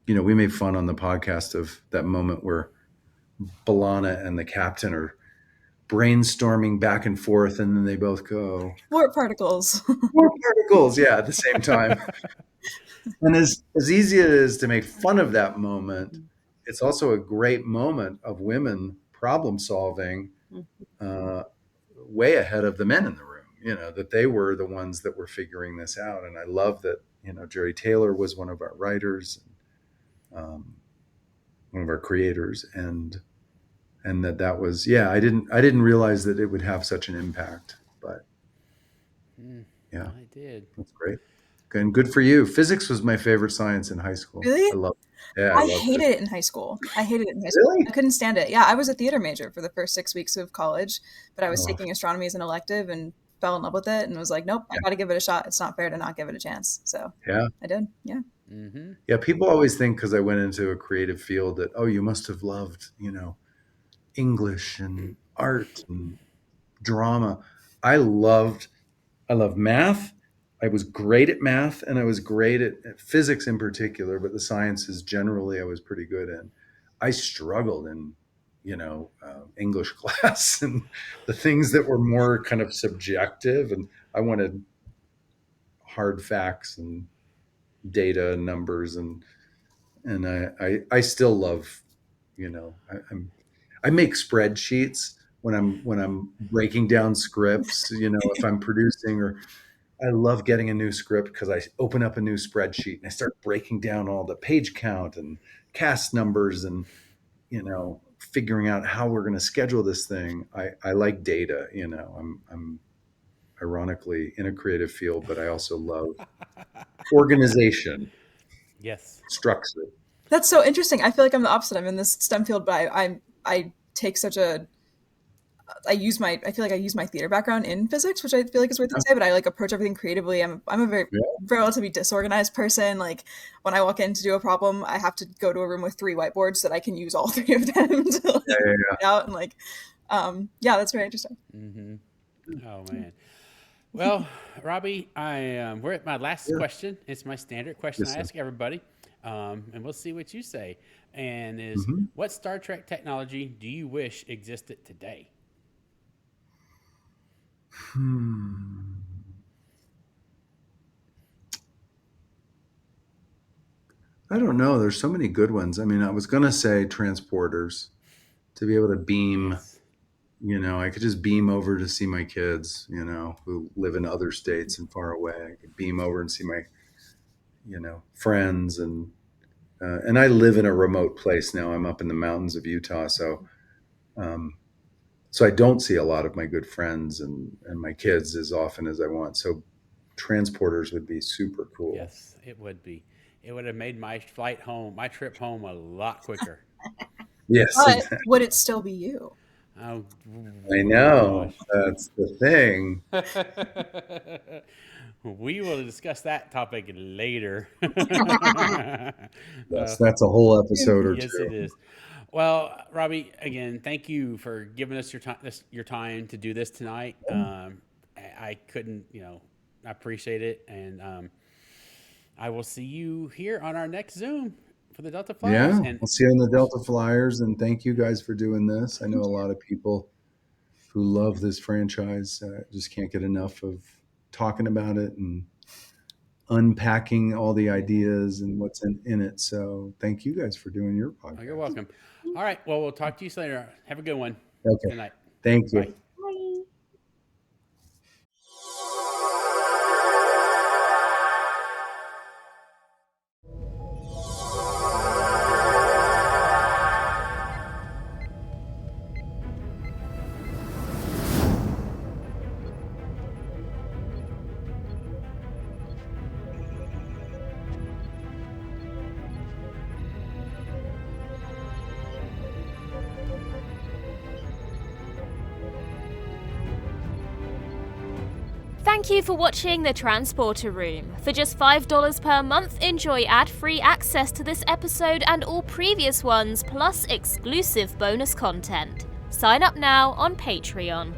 we made fun on the podcast of that moment where B'Elanna and the captain are brainstorming back and forth, and then they both go, Warp particles. more particles, yeah, at the same time. And as easy as it is to make fun of that moment, it's also a great moment of women problem solving, way ahead of the men in the room, that they were the ones that were figuring this out. And I love that, Jerry Taylor was one of our writers, one of our creators. And that was, yeah, I didn't realize that it would have such an impact, but yeah, I did. that's great. And good for you. Physics was my favorite science in high school. Really? I love it. Yeah, I loved hated it in high school. Really? I couldn't stand it. Yeah, I was a theater major for the first 6 weeks of college, but I was taking astronomy as an elective and fell in love with it and was like, nope, I got to give it a shot. It's not fair to not give it a chance. So yeah, I did. Yeah. yeah. People always think because I went into a creative field that, oh, you must have loved, English and art and drama. I loved math. I was great at math, and I was great at physics in particular, but the sciences generally I was pretty good in. I struggled in, English class and the things that were more kind of subjective, and I wanted hard facts and data and numbers, and I still love, I make spreadsheets when I'm breaking down scripts, if I'm producing, or I love getting a new script because I open up a new spreadsheet and I start breaking down all the page count and cast numbers and, figuring out how we're going to schedule this thing. I like data, I'm ironically in a creative field, but I also love organization, Yes. structure. That's so interesting. I feel like I'm the opposite. I'm in this STEM field, but I take such a I feel like I use my theater background in physics, which I feel like is weird to say, but I like approach everything creatively. I'm a very relatively disorganized person. Like when I walk in to do a problem, I have to go to a room with 3 whiteboards so that I can use all 3 of them to like, out and like, yeah, that's very interesting. Oh man. Well, Robbie, we're at my last question. It's my standard question I ask everybody, and we'll see what you say. And is what Star Trek technology do you wish existed today? I don't know. There's so many good ones. I mean, I was going to say transporters to be able to beam. Yes. I could just beam over to see my kids, who live in other states and far away. I could beam over and see my, friends, and I live in a remote place now. I'm up in the mountains of Utah, so I don't see a lot of my good friends and my kids as often as I want. So transporters would be super cool. Yes, it would be. It would have made my trip home a lot quicker. Yes, But exactly. would it still be you? Oh, I know. That's the thing. We will discuss that topic later. Yes, that's a whole episode or Yes, two. it is. Well, Robbie, again, thank you for giving us your time to do this tonight. I couldn't, I appreciate it, and I will see you here on our next Zoom for the Delta Flyers. Yeah, And we'll see you in the Delta Flyers, and thank you guys for doing this. I know a lot of people who love this franchise just can't get enough of talking about it and unpacking all the ideas and what's in it. So thank you guys for doing your podcast. Oh, you're welcome. All right. Well, we'll talk to you later. Have a good one. Okay. Good night. Thank you. Bye. Thank you for watching The Transporter Room. For just $5 per month, enjoy ad-free access to this episode and all previous ones, plus exclusive bonus content. Sign up now on Patreon.